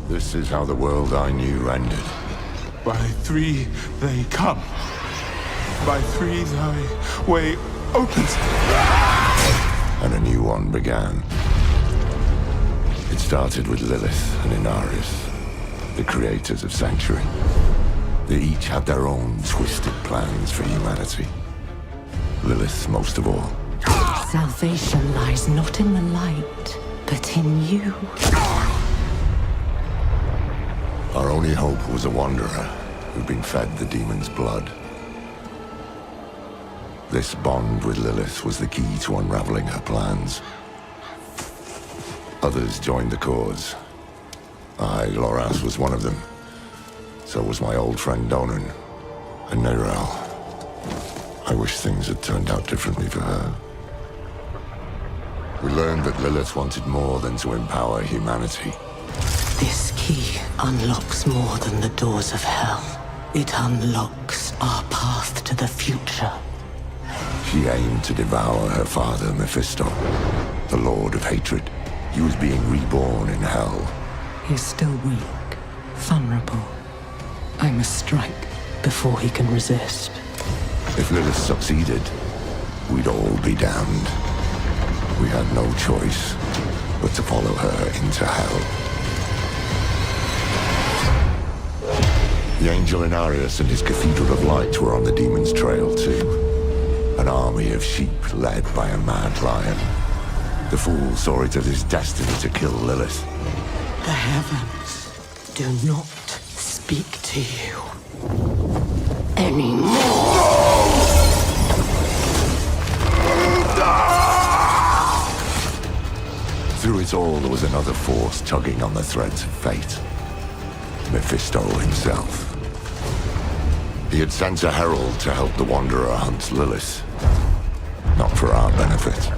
This is how the world I knew ended. By three they come. By three thy way opens. And a new one began. It started with Lilith and Inarius, the creators of Sanctuary. They each had their own twisted plans for humanity. Lilith most of all. Salvation lies not in the light, but in you. Our only hope was a wanderer who'd been fed the demon's blood. This bond with Lilith was the key to unraveling her plans. Others joined the cause. I, Loras, was one of them. So was my old friend Donan and Nerel. I wish things had turned out differently for her. We learned that Lilith wanted more than to empower humanity. This key unlocks more than the doors of hell. It unlocks our path to the future. She aimed to devour her father, Mephisto, the Lord of Hatred. He was being reborn in hell. He's still weak, vulnerable. I must strike before he can resist. If Lilith succeeded, we'd all be damned. We had no choice but to follow her into hell. The angel Inarius and his Cathedral of Light were on the demon's trail too. An army of sheep led by a mad lion. The fool saw it as his destiny to kill Lilith. The heavens do not speak to you anymore. Through it all, there was another force tugging on the threads of fate. Mephisto himself. He had sent a herald to help the Wanderer hunt Lilith. Not for our benefit,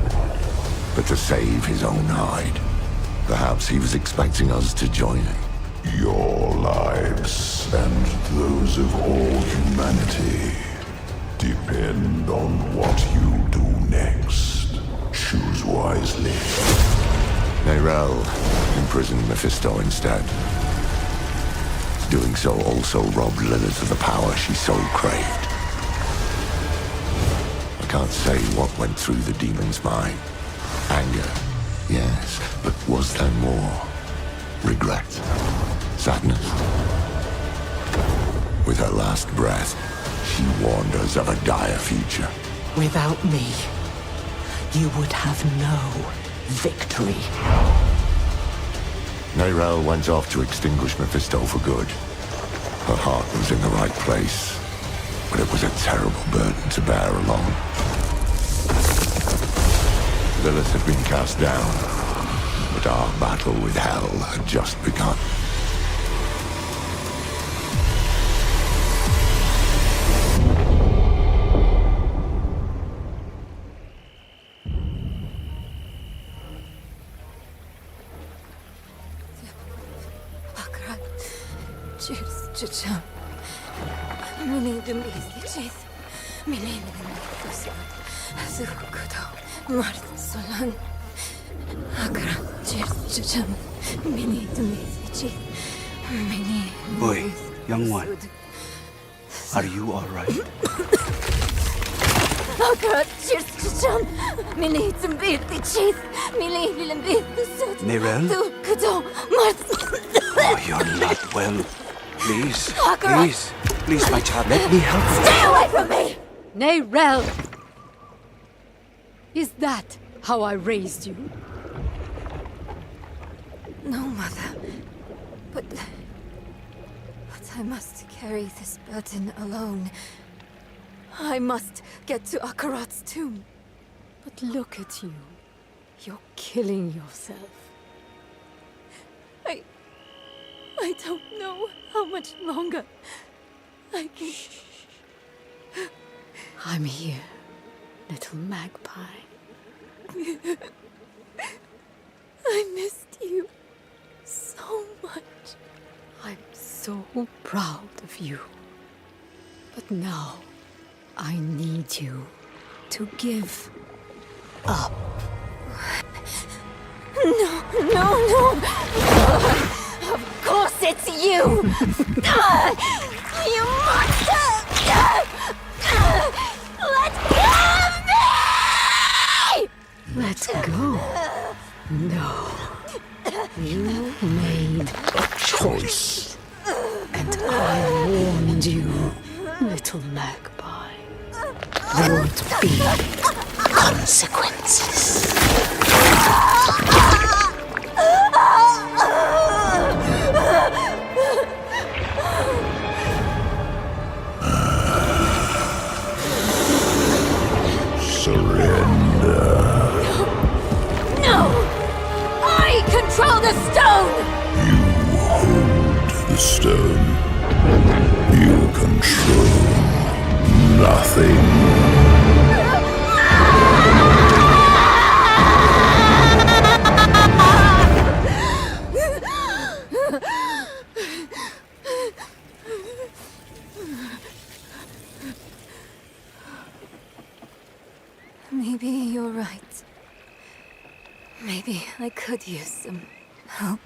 but to save his own hide. Perhaps he was expecting us to join him. Your lives and those of all humanity depend on what you do next. Choose wisely. Nerel imprisoned Mephisto instead. Doing so also robbed Lilith of the power she so craved. I can't say what went through the demon's mind. Anger, yes, but was there more? Regret? Sadness? With her last breath, she warned us of a dire future. Without me, you would have no victory. Nerel went off to extinguish Mephisto for good. Her heart was in the right place, but it was a terrible burden to bear alone. Lilith had been cast down, but our battle with hell had just begun. Чичам. Миний дэмэглэж. Миний нэгэн зүгтөө марцсан. Акран чичам. Миний дэмэглэж. Миний. Boy, young one. Are you all right? Акран чичам. Миний дэмэглэж. Миний дэмэглэж. Nerel? Зүгтөө марцсан. Oh, you're not well. Please, please, my child, let me help you. Stay away from me! Nerel! Is that how I raised you? No, Mother. But I must carry this burden alone. I must get to Akarat's tomb. But look at you. You're killing yourself. I don't know how much longer I can... I'm here, little magpie. I missed you so much. I'm so proud of you. But now, I need you to give up. No. Of course it's you! You monster! Let go of me! Let go. No. You made a choice. And I warned you, little magpie. There would be consequences. Surrender. No! I control the stone! You hold the stone. You control nothing. Maybe you're right. Maybe I could use some help.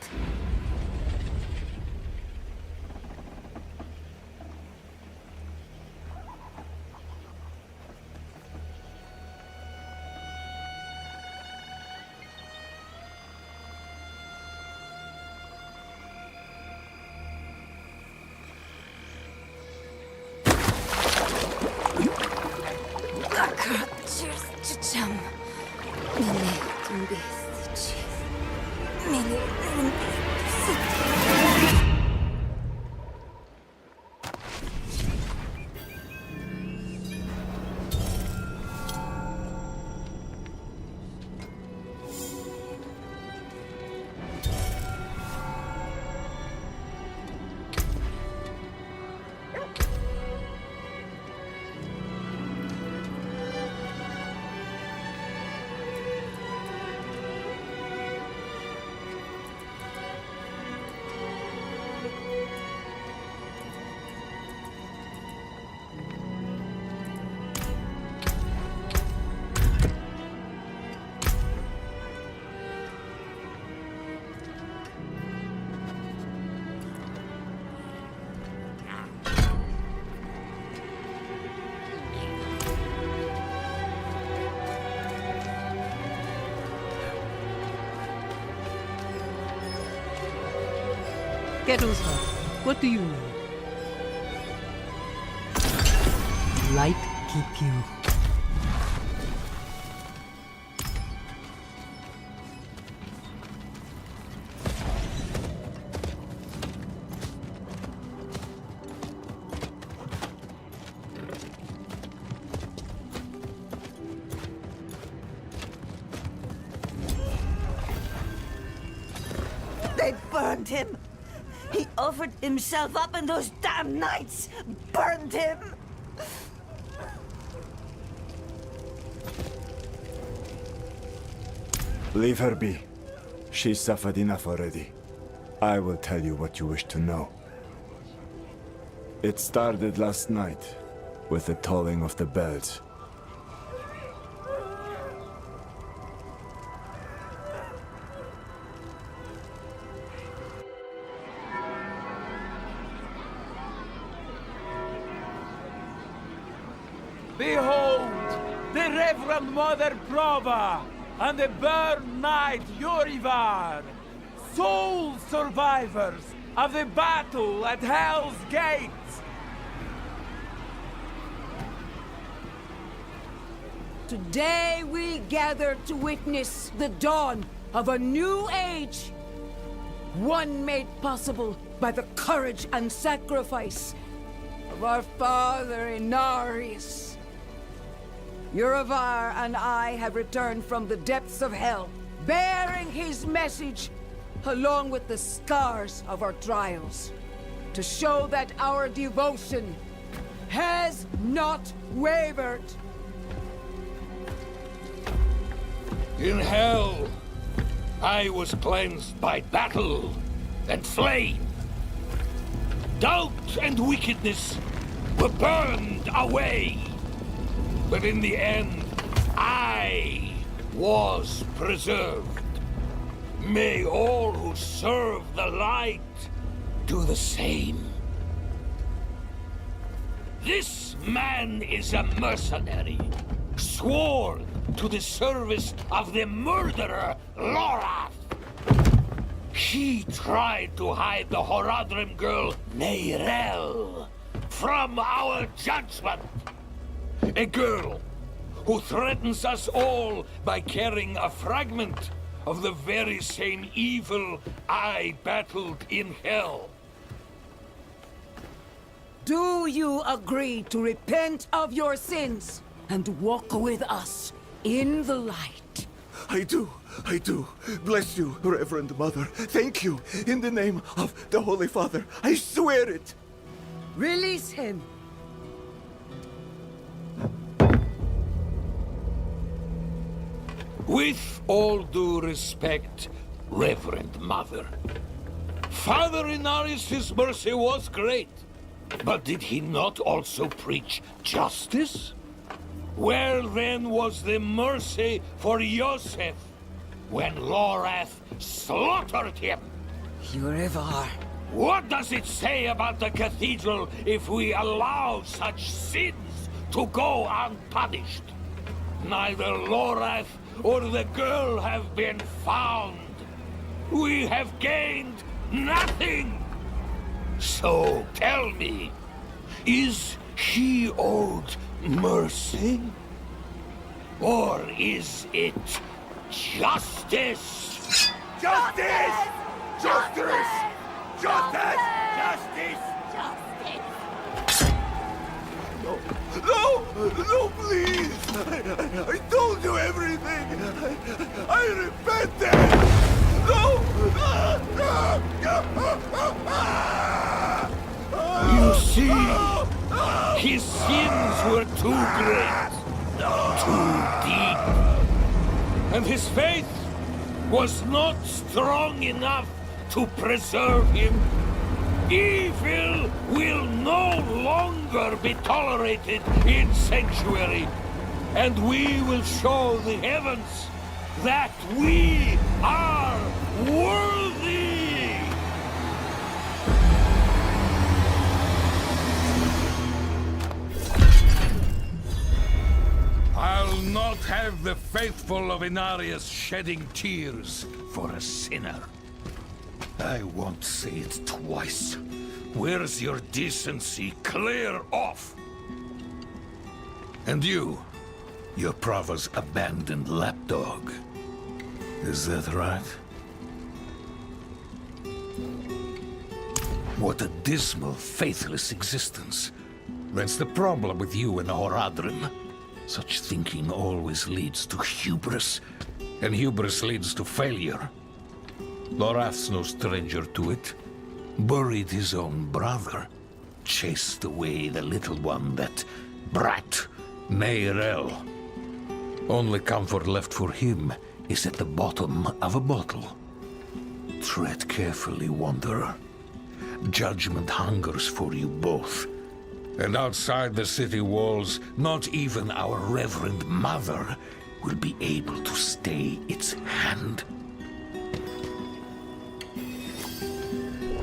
Kettle's hot. What do you need? Light keep you. They burned him! He offered himself up and those damn knights burned him! Leave her be. She suffered enough already. I will tell you what you wish to know. It started last night, with the tolling of the bells. Behold, the Reverend Mother Prova and the Burn Knight Yorivar, sole survivors of the battle at Hell's Gate. Today we gather to witness the dawn of a new age. One made possible by the courage and sacrifice of our father Inarius. Yorivar and I have returned from the depths of hell, bearing his message along with the scars of our trials, to show that our devotion has not wavered. In hell, I was cleansed by battle and flame. Doubt and wickedness were burned away. But in the end, I was preserved. May all who serve the light do the same. This man is a mercenary, sworn to the service of the murderer, Lorath. He tried to hide the Horadrim girl, Neyrel, from our judgment. A girl who threatens us all by carrying a fragment of the very same evil I battled in hell. Do you agree to repent of your sins and walk with us in the light? I do. Bless you, Reverend Mother. Thank you. In the name of the Holy Father, I swear it. Release him. With all due respect, Reverend Mother, Father Inarius' mercy was great, but did he not also preach justice? Where then was the mercy for Yosef when Lorath slaughtered him? Yurevar. What does it say about the cathedral if we allow such sins to go unpunished? Neither Lorath or the girl have been found. We have gained nothing. So tell me, is he owed mercy? Or is it justice? Justice! Justice! Justice! Justice! No, please! I told you everything! I repented! No! You see, his sins were too great, too deep, and his faith was not strong enough to preserve him. Evil will no longer be tolerated in Sanctuary, and we will show the heavens that we are worthy! I'll not have the faithful of Inarius shedding tears for a sinner. I won't say it twice. Where's your decency? Clear off! And you, your Prava's abandoned lapdog. Is that right? What a dismal, faithless existence. That's the problem with you and Horadrim. Such thinking always leads to hubris, and hubris leads to failure. Lorath's no stranger to it. Buried his own brother. Chased away the little one, that brat, Neyrel. Only comfort left for him is at the bottom of a bottle. Tread carefully, Wanderer. Judgment hungers for you both. And outside the city walls, not even our Reverend Mother will be able to stay its hand.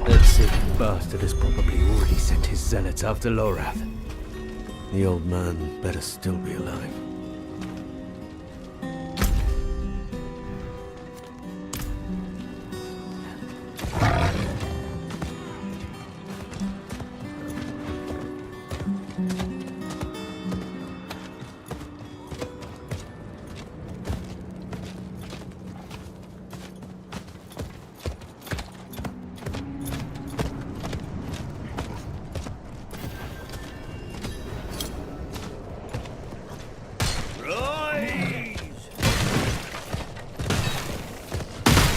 That sick bastard has probably already sent his zealots after Lorath. The old man better still be alive.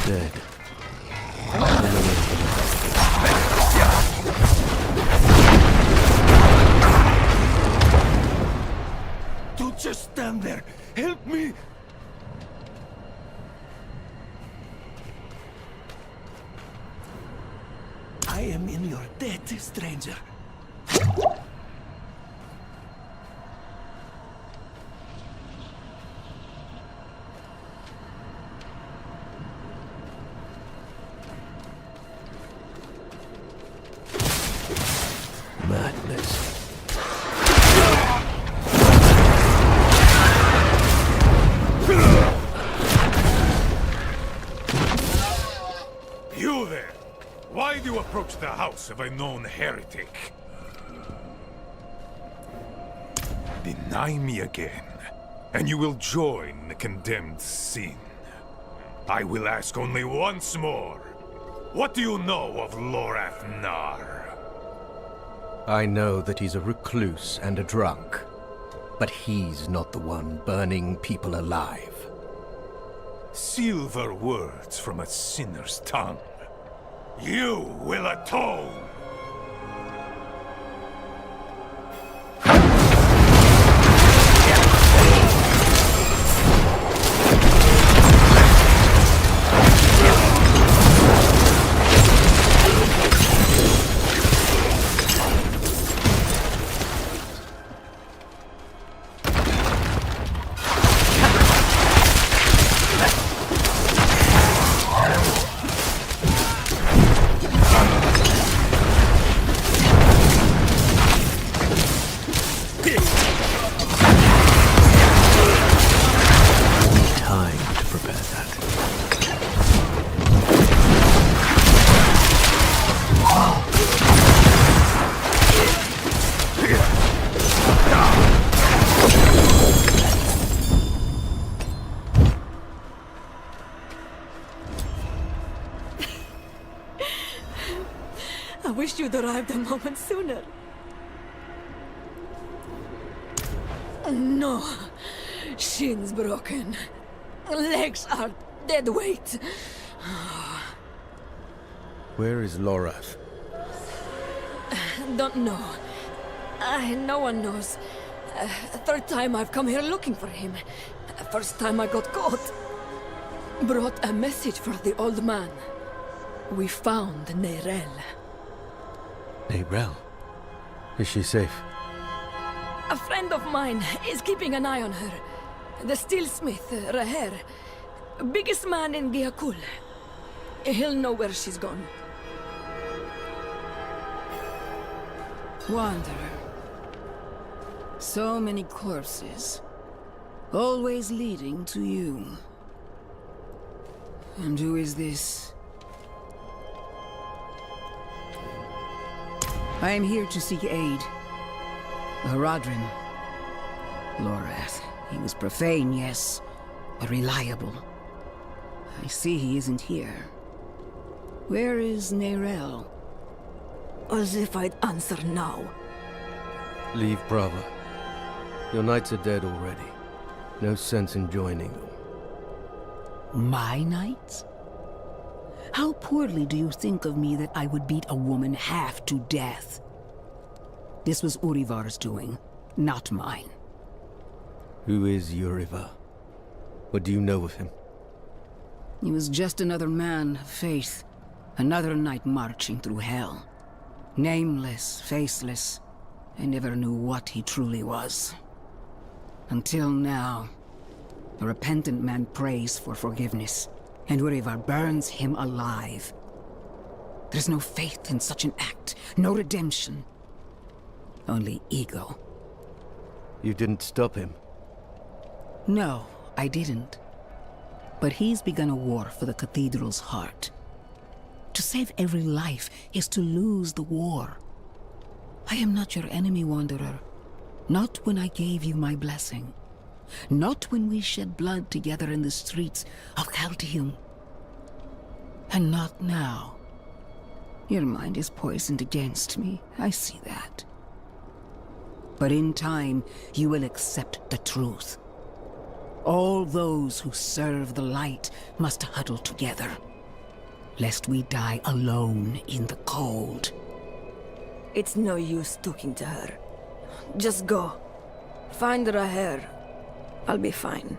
Dead. Don't just stand there. Help me. I am in your debt, stranger. Why do you approach the house of a known heretic? Deny me again, and you will join the condemned sin. I will ask only once more. What do you know of Lorath Nar? I know that he's a recluse and a drunk. But he's not the one burning people alive. Silver words from a sinner's tongue. You will atone! I wish you'd arrived a moment sooner. No. Shins broken. Legs are dead weight. Where is Lorath? Don't know. No one knows. Third time I've come here looking for him. First time I got caught. Brought a message for the old man. We found Neyrelle. Neyrelle? Is she safe? A friend of mine is keeping an eye on her. The steelsmith, Raher. Biggest man in Giakul. He'll know where she's gone. Wanderer. So many corpses. Always leading to you. And who is this? I am here to seek aid. Horadrim. Lorath. He was profane, yes, but reliable. I see he isn't here. Where is Neyrelle? As if I'd answer now. Leave Brava. Your knights are dead already. No sense in joining them. My knights? How poorly do you think of me that I would beat a woman half to death? This was Urivar's doing, not mine. Who is Urivar? What do you know of him? He was just another man of faith. Another knight marching through hell. Nameless, faceless. I never knew what he truly was. Until now. A repentant man prays for forgiveness, and Urivar burns him alive. There's no faith in such an act, no redemption. Only ego. You didn't stop him? No, I didn't. But he's begun a war for the cathedral's heart. To save every life is to lose the war. I am not your enemy, Wanderer. Not when I gave you my blessing. Not when we shed blood together in the streets of Chaldeum. And not now. Your mind is poisoned against me, I see that. But in time, you will accept the truth. All those who serve the light must huddle together, lest we die alone in the cold. It's no use talking to her. Just go. Find Raher. I'll be fine.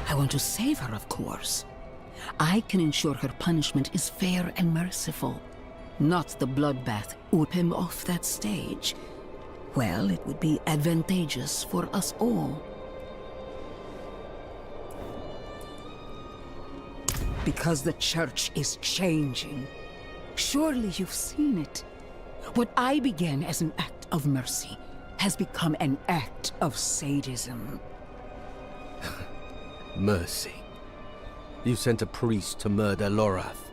I want to save her, of course. I can ensure her punishment is fair and merciful. Not the bloodbath whip him off that stage. Well, it would be advantageous for us all. Because the church is changing. Surely you've seen it. What I began as an act of mercy has become an act of sadism. Mercy. You sent a priest to murder Lorath.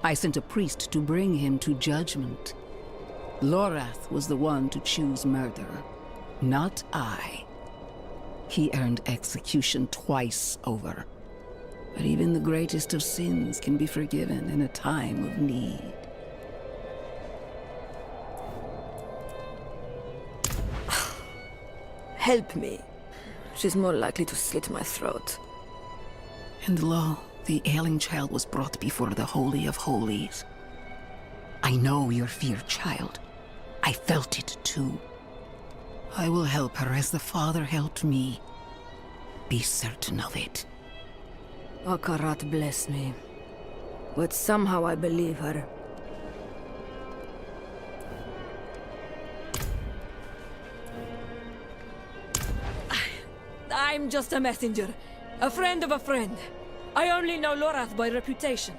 I sent a priest to bring him to judgment. Lorath was the one to choose murder, not I. He earned execution twice over. But even the greatest of sins can be forgiven in a time of need. Help me. She's more likely to slit my throat. And lo, the ailing child was brought before the Holy of Holies. I know your fear, child. I felt it too. I will help her as the Father helped me. Be certain of it. Akarat bless me. But somehow I believe her. I'm just a messenger. A friend of a friend. I only know Lorath by reputation.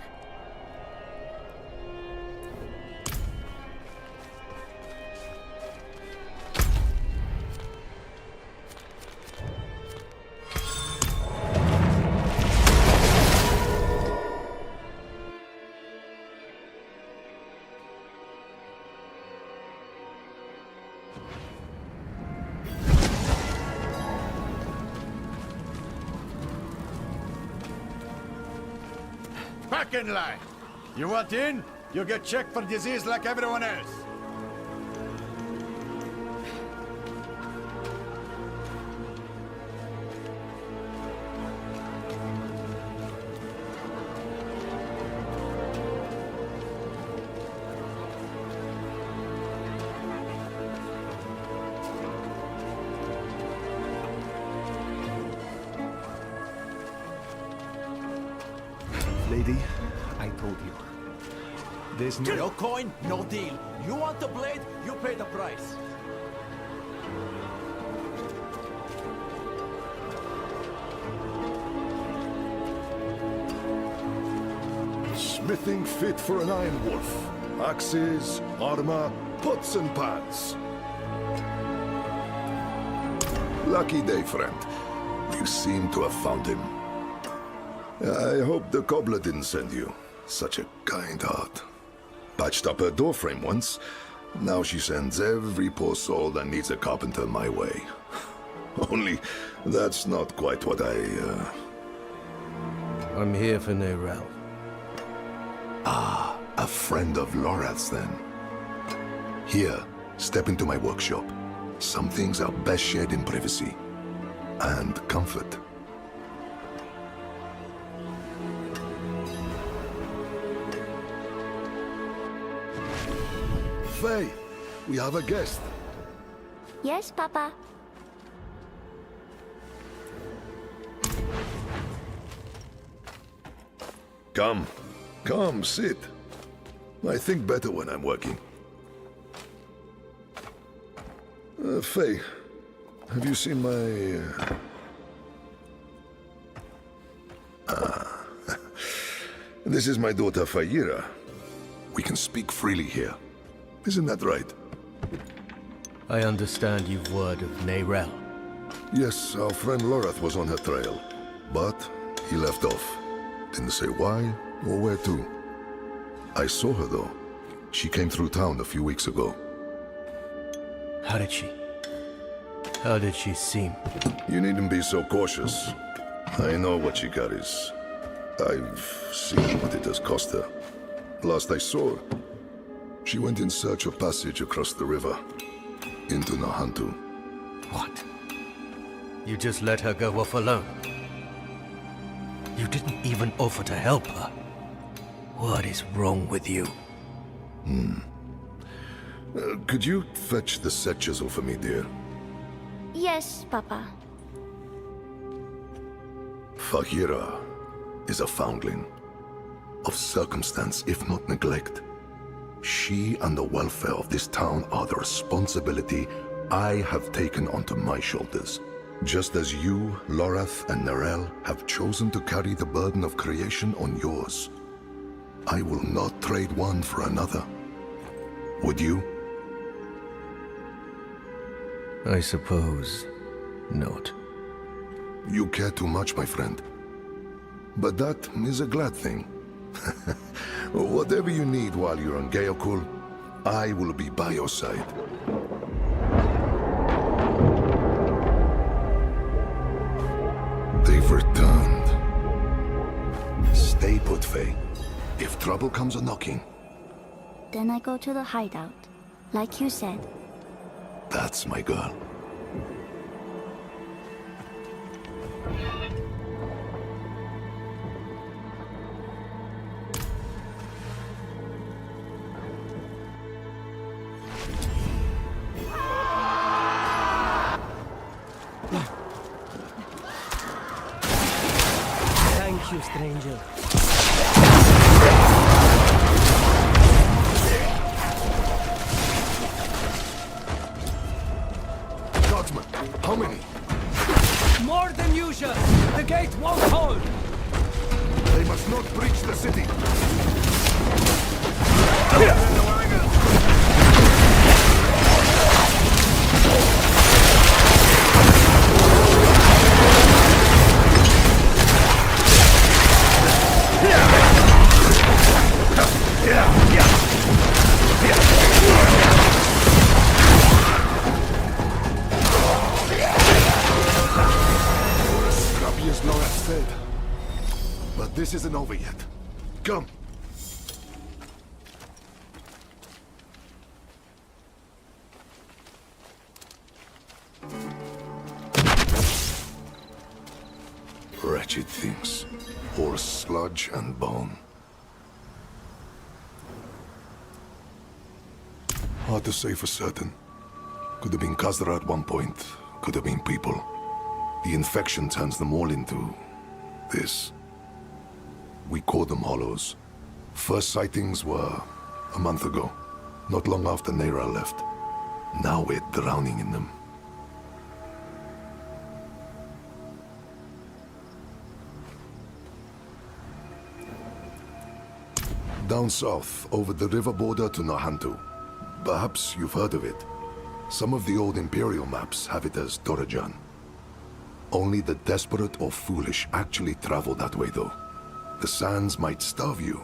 Back in line. You want in? You get checked for disease like everyone else. Lady, I told you. There's no... No coin, no deal. You want the blade, you pay the price. Smithing fit for an iron wolf. Axes, armor, pots and pans. Lucky day, friend. You seem to have found him. I hope the cobbler didn't send you. Such a kind heart. Patched up her doorframe once. Now she sends every poor soul that needs a carpenter my way. Only, that's not quite what I'm here for Nerel. Ah, a friend of Lorath's then. Here, step into my workshop. Some things are best shared in privacy. And comfort. Faye, we have a guest. Yes, Papa. Come, sit. I think better when I'm working. Faye, have you seen my... This is my daughter, Fayira. We can speak freely here. Isn't that right? I understand you've word of Nerel. Yes, our friend Lorath was on her trail. But he left off. Didn't say why or where to. I saw her though. She came through town a few weeks ago. How did she seem? You needn't be so cautious. I know what she carries. I've seen what it has cost her. Last I saw her, she went in search of passage across the river, into Nahantu. What? You just let her go off alone? You didn't even offer to help her? What is wrong with you? Could you fetch the set chisel for me, dear? Yes, Papa. Fahira is a foundling. Of circumstance, if not neglect. She and the welfare of this town are the responsibility I have taken onto my shoulders. Just as you, Lorath, and Nerel have chosen to carry the burden of creation on yours. I will not trade one for another. Would you? I suppose not. You care too much, my friend. But that is a glad thing. Whatever you need while you're on Geokul, I will be by your side. They've returned. Stay put, Faye. If trouble comes a-knocking, Then I go to the hideout, like you said. that's my girl. Thank you, stranger. Guardsmen, how many? More than usual. The gate won't hold. They must not breach the city. Scrappy as Laura said. But this isn't over yet. Come. Wretched things. Horse sludge and bone. Hard to say for certain. Could have been Khazra at one point. Could have been people. The infection turns them all into... this. We call them hollows. First sightings were a month ago. Not long after Neira left. Now we're drowning in them. Down south, over the river border to Nahantu. Perhaps you've heard of it. Some of the old Imperial maps have it as Torajan. Only the desperate or foolish actually travel that way, though. The sands might starve you,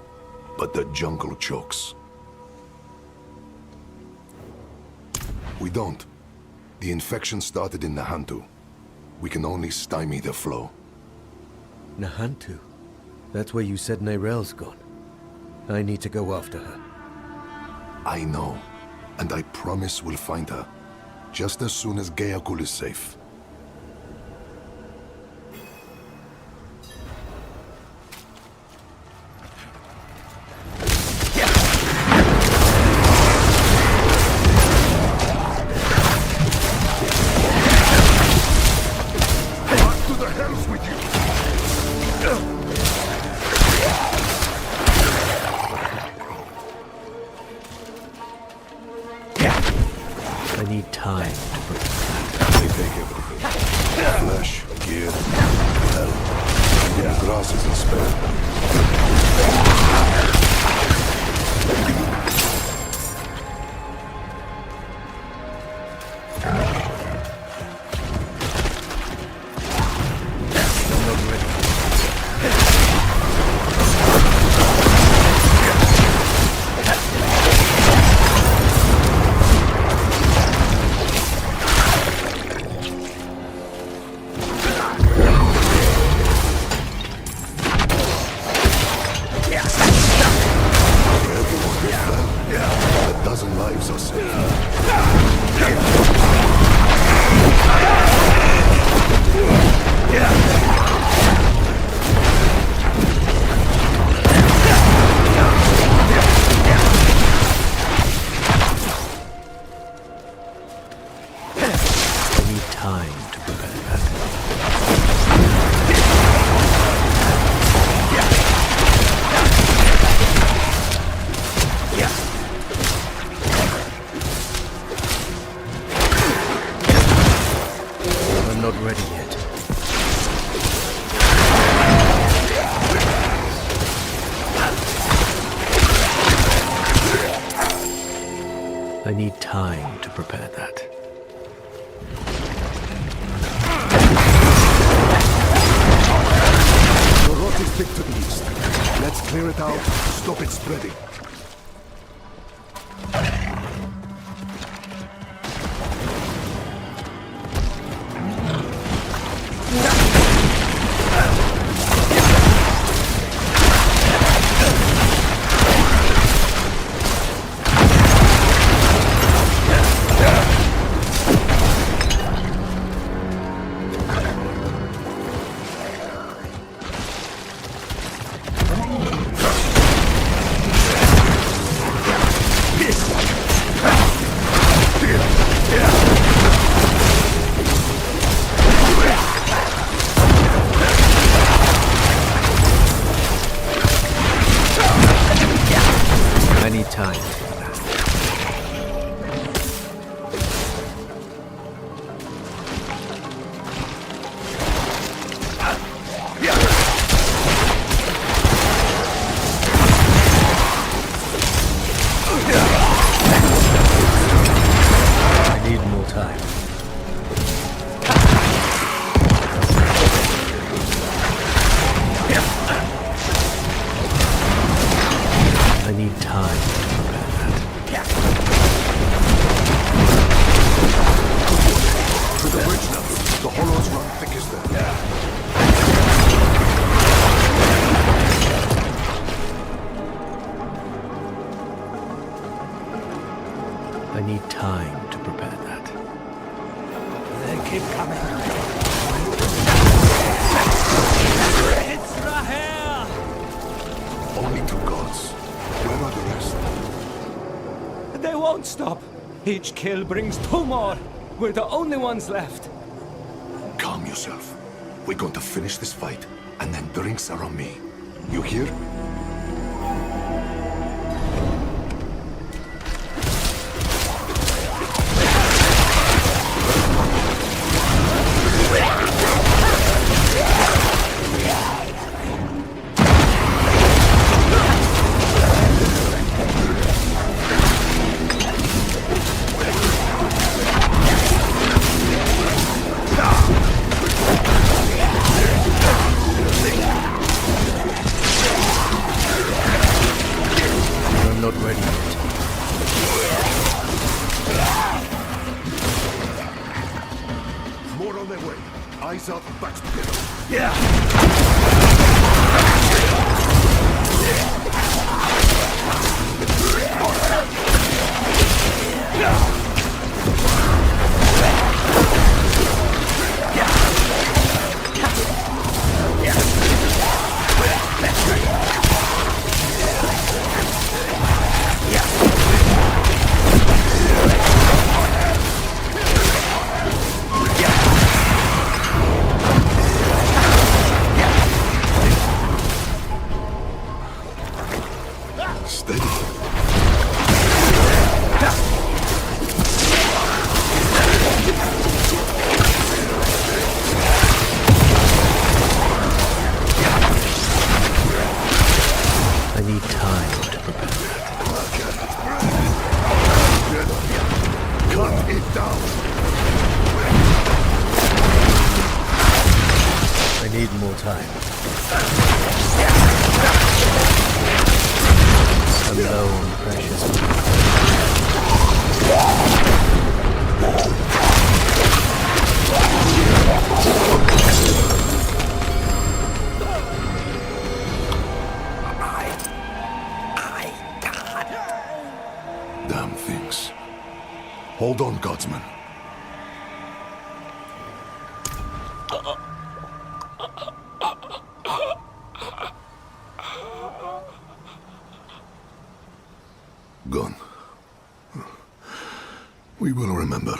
but the jungle chokes. We don't. The infection started in Nahantu. We can only stymie the flow. Nahantu? That's where you said Neirel's gone. I need to go after her. I know, and I promise we'll find her. Just as soon as Geokul is safe. Back to the hells with you! I need time to prepare. They take everything. Flesh, gear, hell. Even the grass isn't spared. I'm not ready. A dozen lives are saved. I need time to prepare that. I'm not ready yet. I need time to prepare that. out, stop it spreading. I need time. I need more time. I need time to prepare that. To the bridge now. The hollows run thickest there. I need time to prepare that. They keep coming. It's Rahel! Only two gods. Where are the rest? They won't stop. Each kill brings two more. We're the only ones left. Calm yourself. We're going to finish this fight, and then drinks are on me. You hear? I'm not ready yet. More on their way. Eyes up, backs together. Steady. I need time to prepare that. Cut it down. I need more time. I'm low on precious. Damn things. Hold on, Godsman. Gone. We will remember.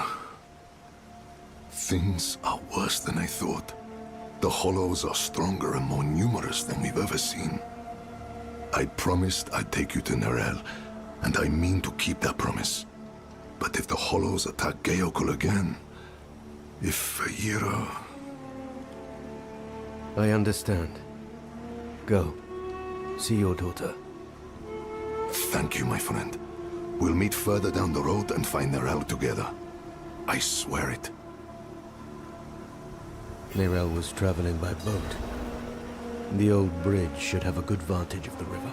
Things are worse than I thought. The Hollows are stronger and more numerous than we've ever seen. I promised I'd take you to Nerel, and I mean to keep that promise. But if the Hollows attack Geokul again, if Yira... I understand. Go. See your daughter. Thank you, my friend. We'll meet further down the road and find Nerel together. I swear it. Nerel was traveling by boat. The old bridge should have a good vantage of the river.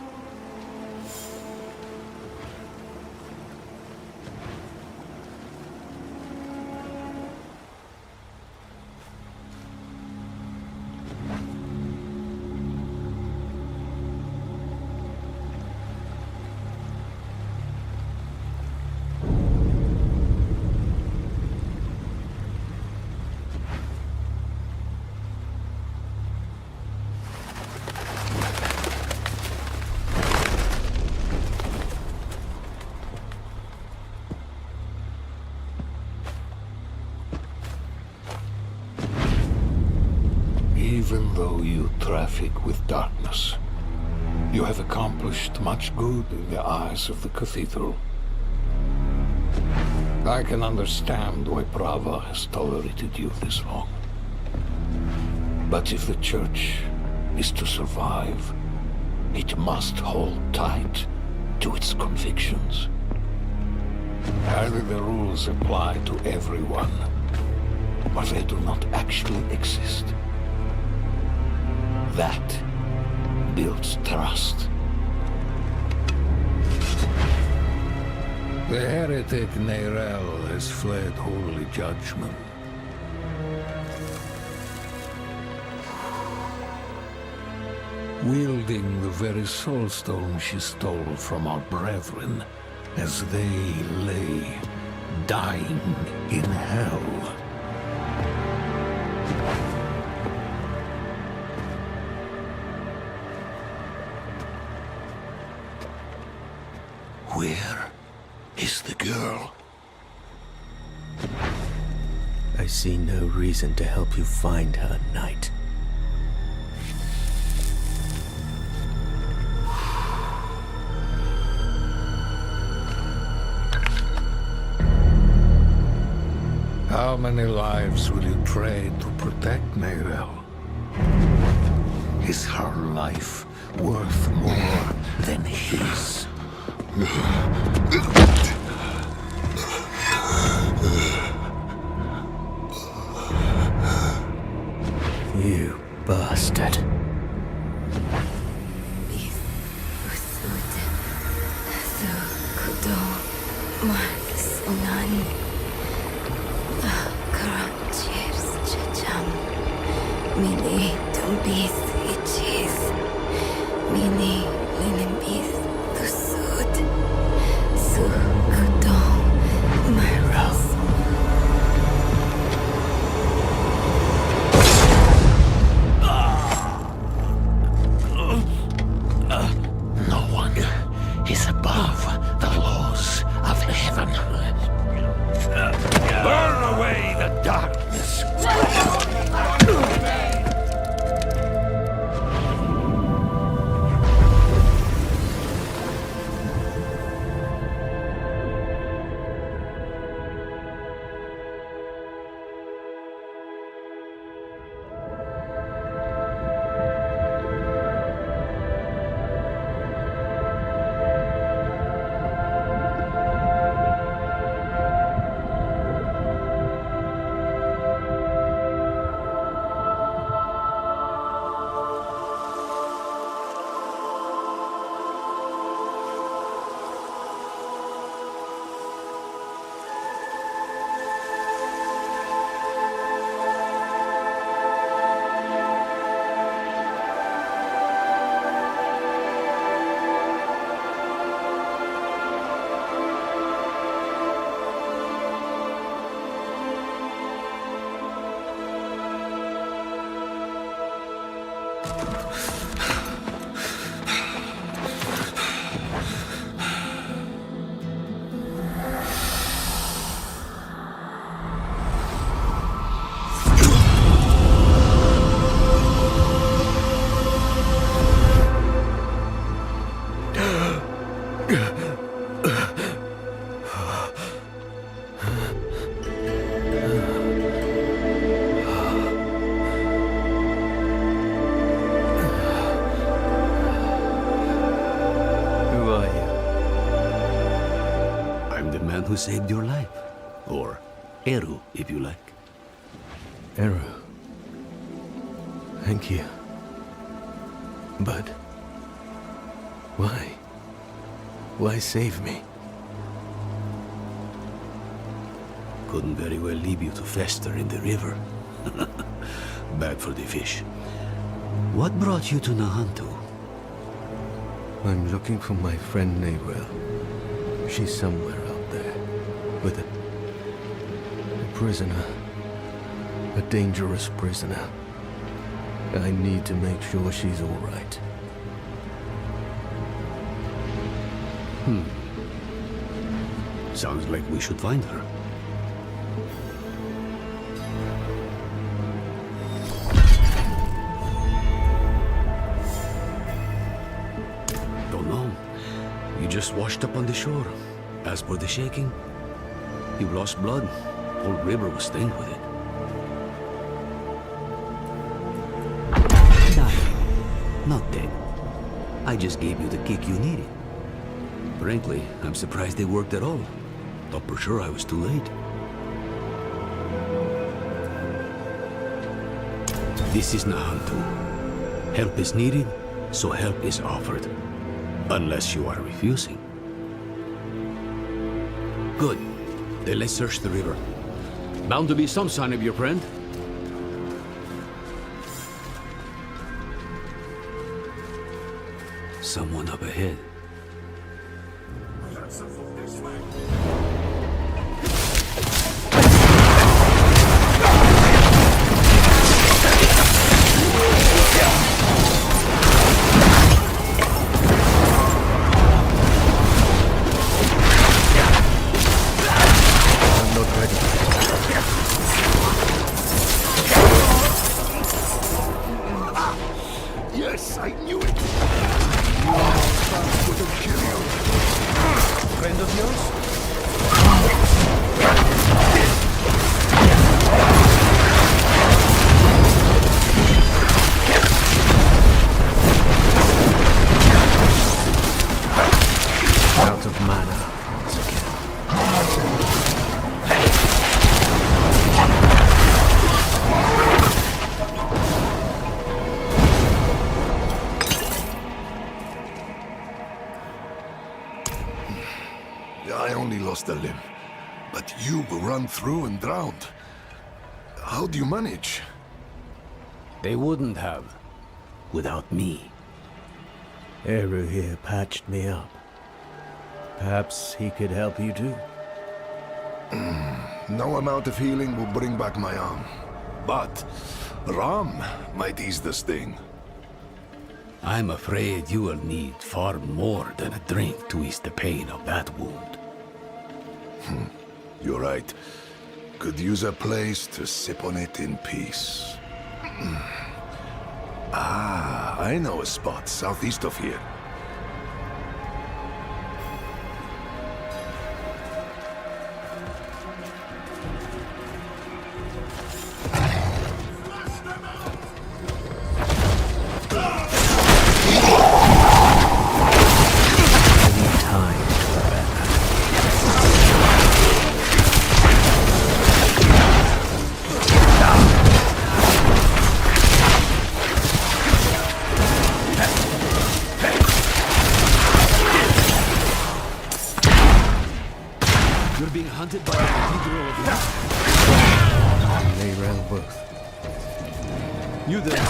Even though you traffic with darkness, you have accomplished much good in the eyes of the cathedral. I can understand why Brava has tolerated you this long. But if the church is to survive, it must hold tight to its convictions. Either the rules apply to everyone, or they do not actually exist. That builds trust. The heretic Neyrel has fled holy judgment. Wielding the very soulstone she stole from our brethren as they lay dying in hell. Where is the girl? I see no reason to help you find her, Knight. How many lives will you trade to protect Neyrel? Is her life worth more than his? You bastard. Who saved your life. Or Eru, if you like. Eru. Thank you. But... why? Why save me? Couldn't very well leave you to fester in the river. Bad for the fish. What brought you to Nahantu? I'm looking for my friend Neyrel. She's somewhere out there. With a prisoner. A dangerous prisoner. I need to make sure she's all right. Sounds like we should find her. just washed up on the shore. As for the shaking, you lost blood. Whole river was stained with it. Dying, not dead. I just gave you the kick you needed. Frankly, I'm surprised they worked at all. Thought for sure I was too late. This is Nahantu. Help is needed, so help is offered. Unless you are refusing. Good. Then let's search the river. Bound to be some sign of your friend. Someone up ahead. Yes, I knew it! Wouldn't kill you. Friend of yours? Out of mana once again. I only lost a limb, but you were run through and drowned. How do you manage? They wouldn't have. Without me. Eru here patched me up. Perhaps he could help you too. No amount of healing will bring back my arm. But Ram might ease the sting. I'm afraid you will need far more than a drink to ease the pain of that wound. You're right. Could use a place to sip on it in peace. I know a spot southeast of here. You're being hunted by the cathedral of light. They ran both. You there.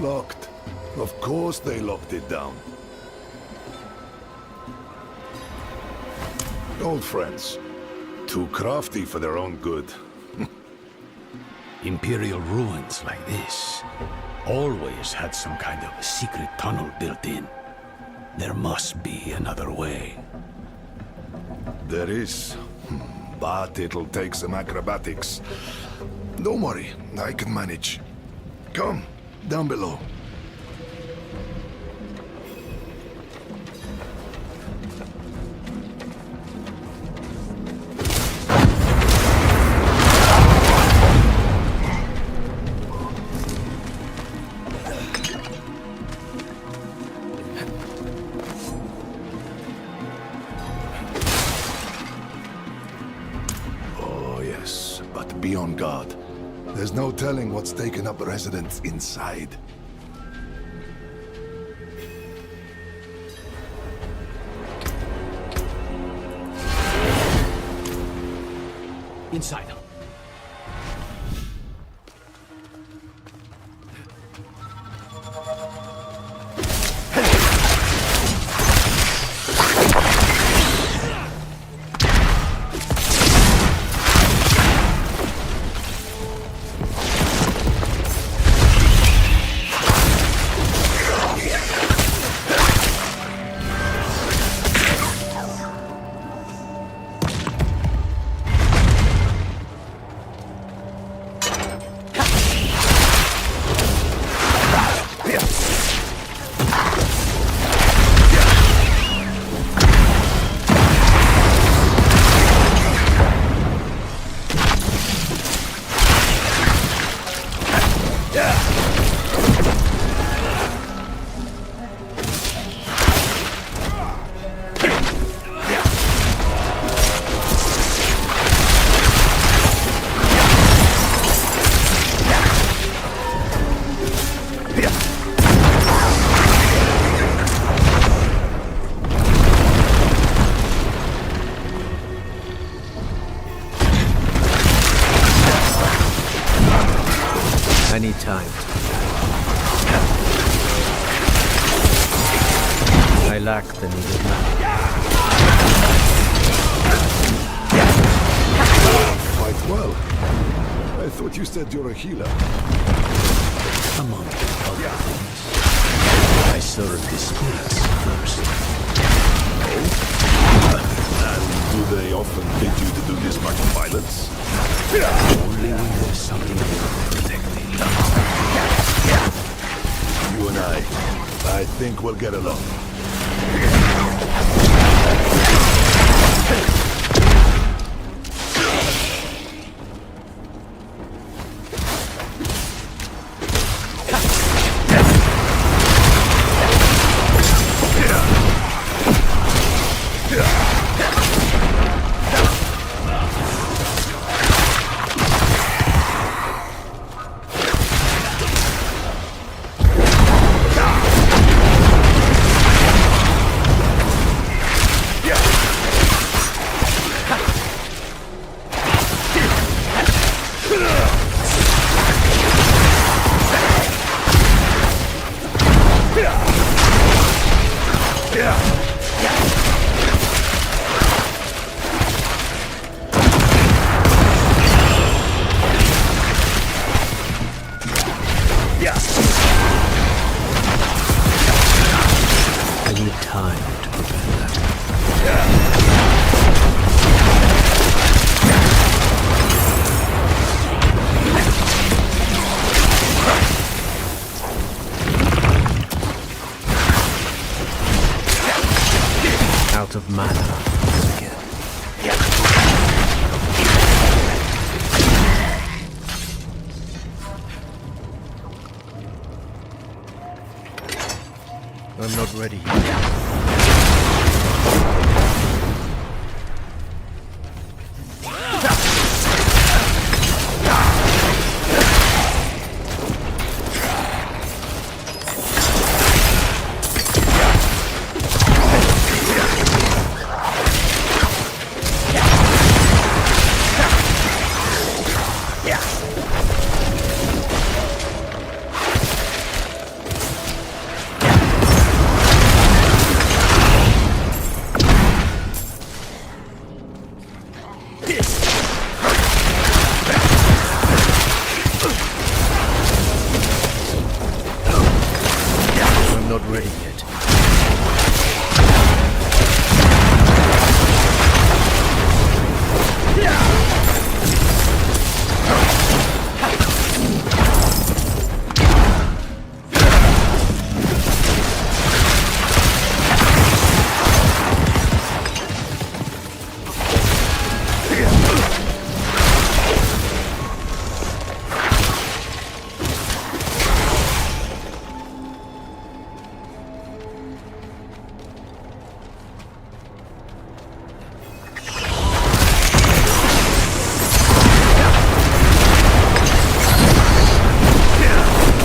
Locked. Of course they locked it down. Old friends. Too crafty for their own good. Imperial ruins like this always had some kind of a secret tunnel built in. There must be another way. There is. But it'll take some acrobatics. Don't worry, I can manage. Come, down below. Oh, yes, but be on guard. There's no telling what's taken up residence inside. Inside. I lack the needed man. Quite well. I thought you said you're a healer. Among other things, I serve the spirits first. And do they often bid you to do this much violence? Only when there's something worth protecting. You and I think we'll get along. I need time to prepare that. Out of mana again. I'm not ready yet. I'm not ready yet.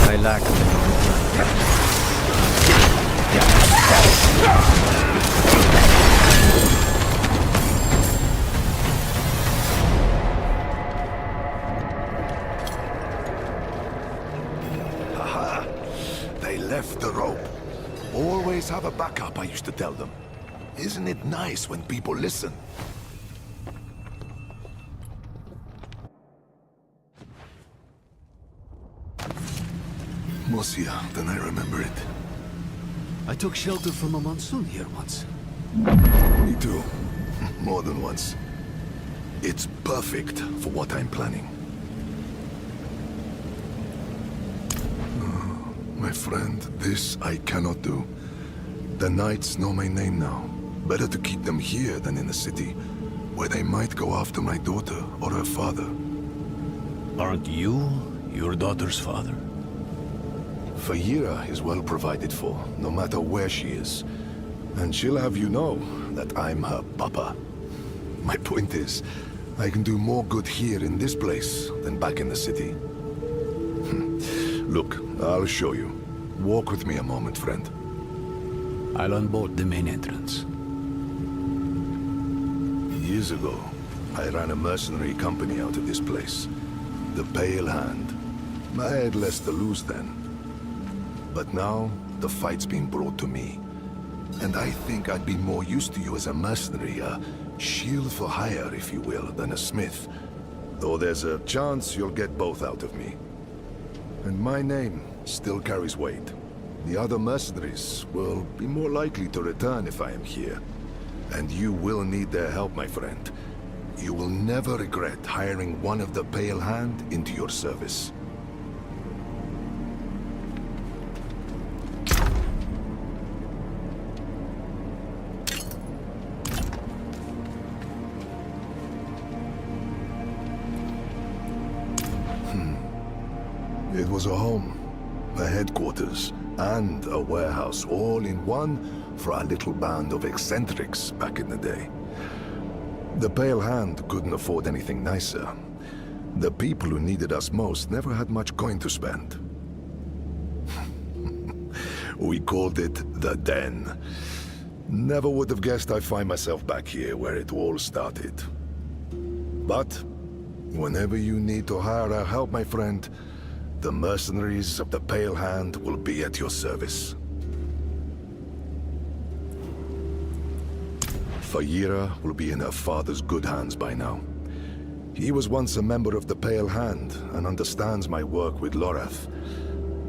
I lack the needed man. Haha. They left the rope. Always have a backup, I used to tell them. Isn't it nice when people listen? Mosia, then I remember it. I took shelter from a monsoon here once. Me too. More than once. It's perfect for what I'm planning. My friend, this I cannot do. The knights know my name now. Better to keep them here than in the city, where they might go after my daughter or her father. Aren't you your daughter's father? Fayira is well provided for, no matter where she is. And she'll have you know that I'm her papa. My point is, I can do more good here in this place than back in the city. Look, I'll show you. Walk with me a moment, friend. I'll unbolt the main entrance. Years ago, I ran a mercenary company out of this place. The Pale Hand. I had less to lose then. But now, the fight's been brought to me. And I think I'd be more used to you as a mercenary, a shield for hire, if you will, than a smith. Though there's a chance you'll get both out of me. And my name still carries weight. The other mercenaries will be more likely to return if I am here. And you will need their help, my friend. You will never regret hiring one of the Pale Hand into your service. It was a home, a headquarters, and a warehouse all in one for a little band of eccentrics back in the day. The Pale Hand couldn't afford anything nicer. The people who needed us most never had much coin to spend. We called it the Den. Never would have guessed I'd find myself back here where it all started. But whenever you need to hire our help, my friend, the mercenaries of the Pale Hand will be at your service. Fayira will be in her father's good hands by now. He was once a member of the Pale Hand and understands my work with Lorath.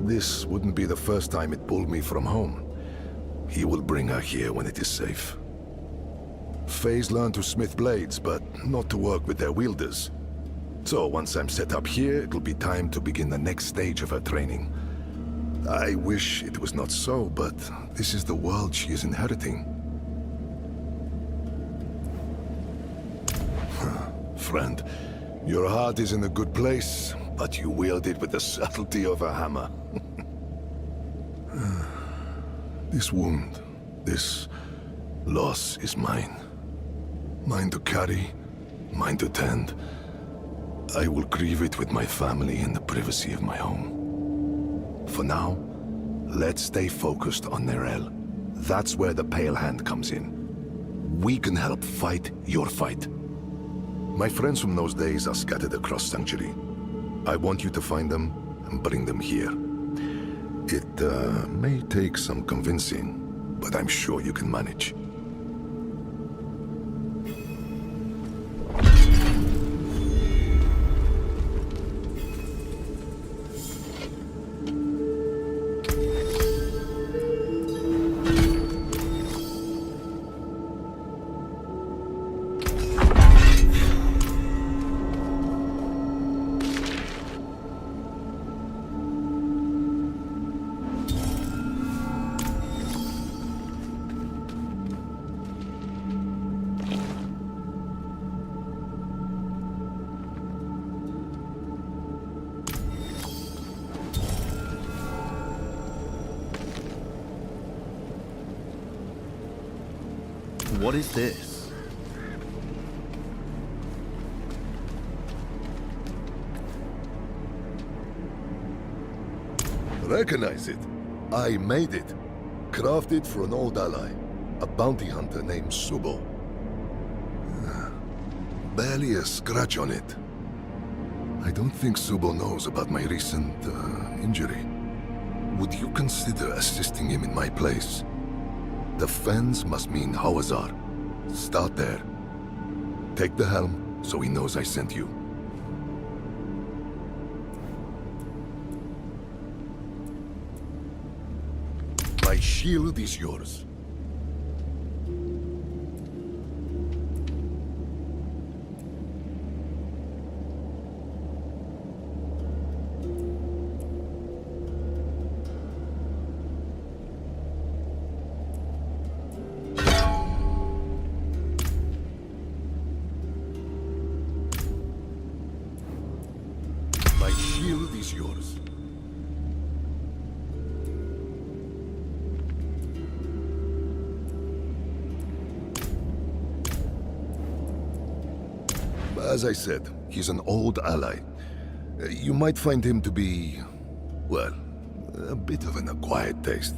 This wouldn't be the first time it pulled me from home. He will bring her here when it is safe. Faye's learned to smith blades, but not to work with their wielders. So once I'm set up here, it'll be time to begin the next stage of her training. I wish it was not so, but this is the world she is inheriting. Friend, your heart is in a good place, but you wield it with the subtlety of a hammer. This wound, this loss is mine. Mine to carry, mine to tend. I will grieve it with my family in the privacy of my home. For now, let's stay focused on Nerel. That's where the Pale Hand comes in. We can help fight your fight. My friends from those days are scattered across Sanctuary. I want you to find them and bring them here. It may take some convincing, but I'm sure you can manage. What is this? Recognize it. I made it. Crafted for an old ally. A bounty hunter named Subo. Barely a scratch on it. I don't think Subo knows about my recent injury. Would you consider assisting him in my place? The Fens must mean Hawazar. Start there. Take the helm, so he knows I sent you. My shield is yours. My shield is yours. As I said, he's an old ally. You might find him to be, well, a bit of an acquired taste.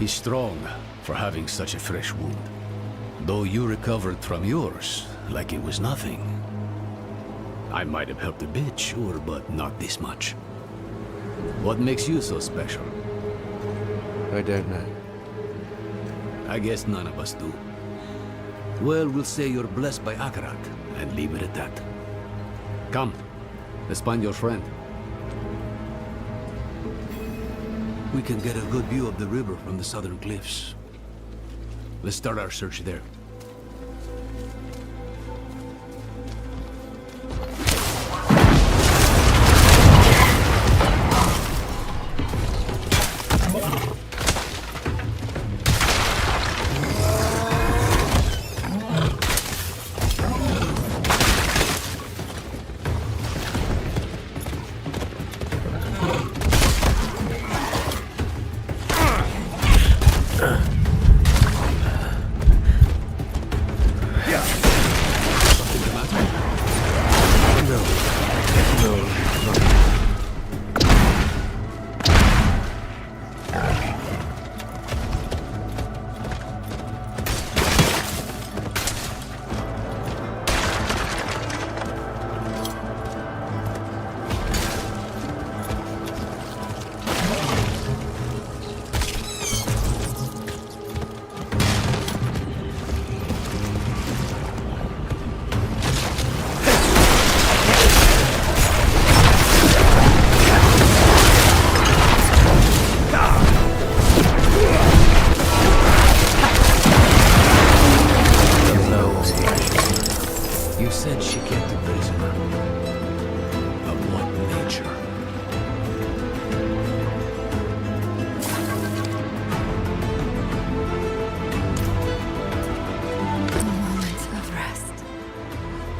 He's strong for having such a fresh wound. Though you recovered from yours like it was nothing. I might have helped a bit, sure, but not this much. What makes you so special? I don't know. I guess none of us do. Well, we'll say you're blessed by Akarat, and leave it at that. Come, let's find your friend. We can get a good view of the river from the southern cliffs. Let's start our search there.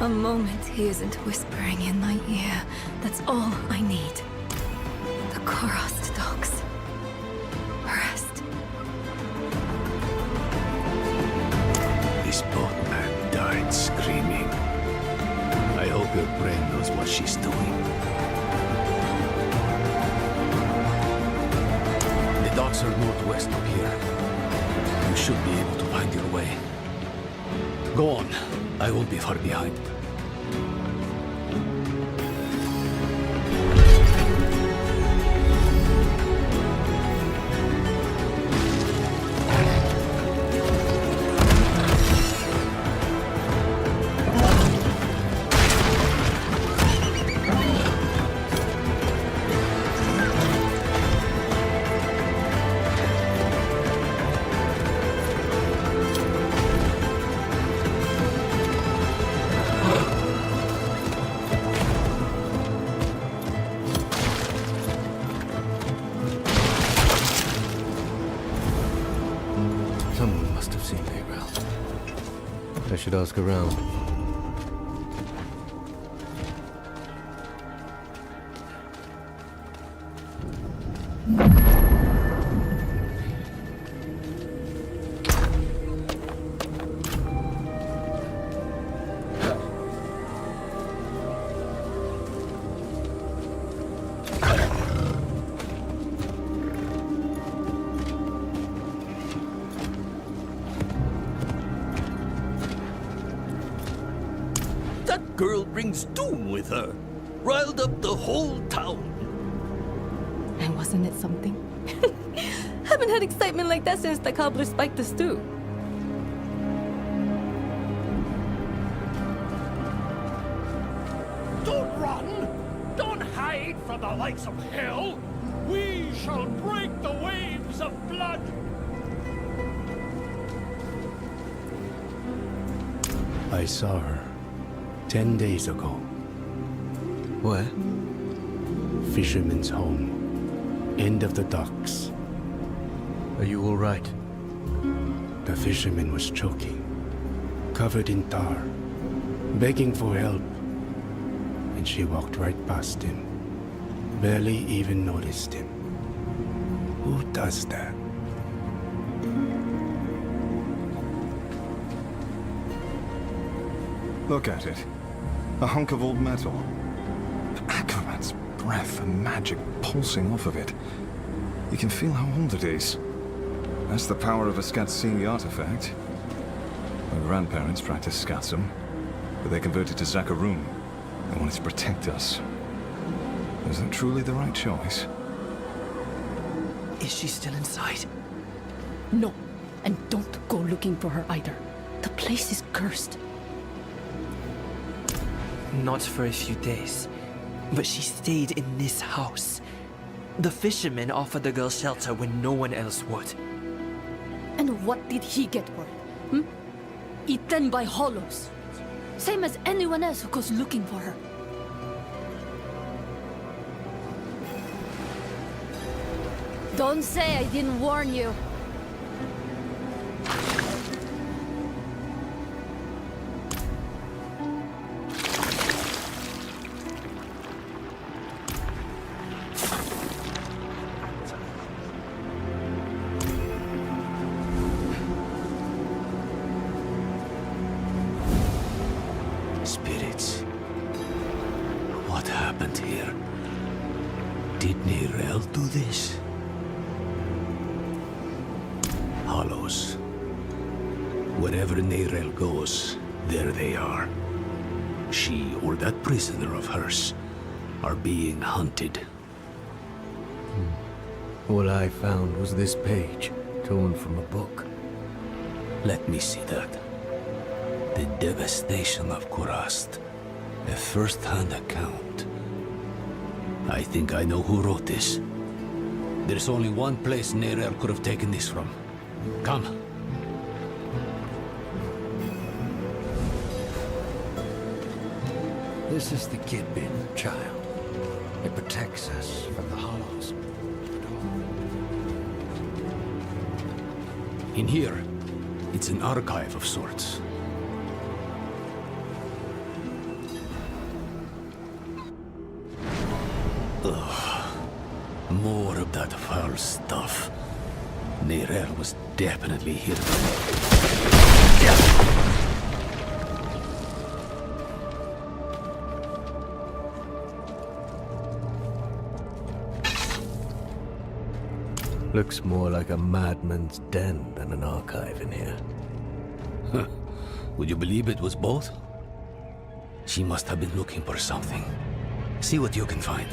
A moment he isn't whispering in my ear. That's all I need. The Korost dogs. Rest. This boatman died screaming. I hope your brain knows what she's doing. The docks are northwest of here. You should be able to find your way. Go on. I won't be far behind. Someone must have seen Gabriel. I should ask around. That girl brings doom with her. Riled up the whole town. And wasn't it something? Haven't had excitement like that since the cobbler spiked the stew. Don't run! Don't hide from the likes of hell! We shall break the waves of blood! I saw her 10 days ago. Where? Fisherman's home. End of the docks. Are you all right? The fisherman was choking, covered in tar, begging for help. And she walked right past him. Barely even noticed him. Who does that? Look at it. A hunk of old metal. Akarat's breath and magic pulsing off of it. You can feel how old it is. That's the power of a Skatsini artifact. My grandparents practiced Skatsum, but they converted to Zakarum. They wanted to protect us. Was that truly the right choice? Is she still inside? No. And don't go looking for her either. The place is cursed. Not for a few days, but she stayed in this house. The fisherman offered the girl shelter when no one else would. And what did he get for it? Eaten by hollows. Same as anyone else who goes looking for her. Don't say I didn't warn you. Spirits. What happened here? Did Nirel do this? Hollows. Wherever Nirel goes, there they are. She or that prisoner of hers are being hunted. All I found was this page, torn from a book. Let me see that. The devastation of Kurast. A first-hand account. I think I know who wrote this. There's only one place Nerel could have taken this from. Come. This is the Kidbin, child. It protects us from the hollows. In here, it's an archive of sorts. Ugh. More of that foul stuff. Nerel was definitely here. Looks more like a madman's den than an archive in here. Huh. Would you believe it was both? She must have been looking for something. See what you can find.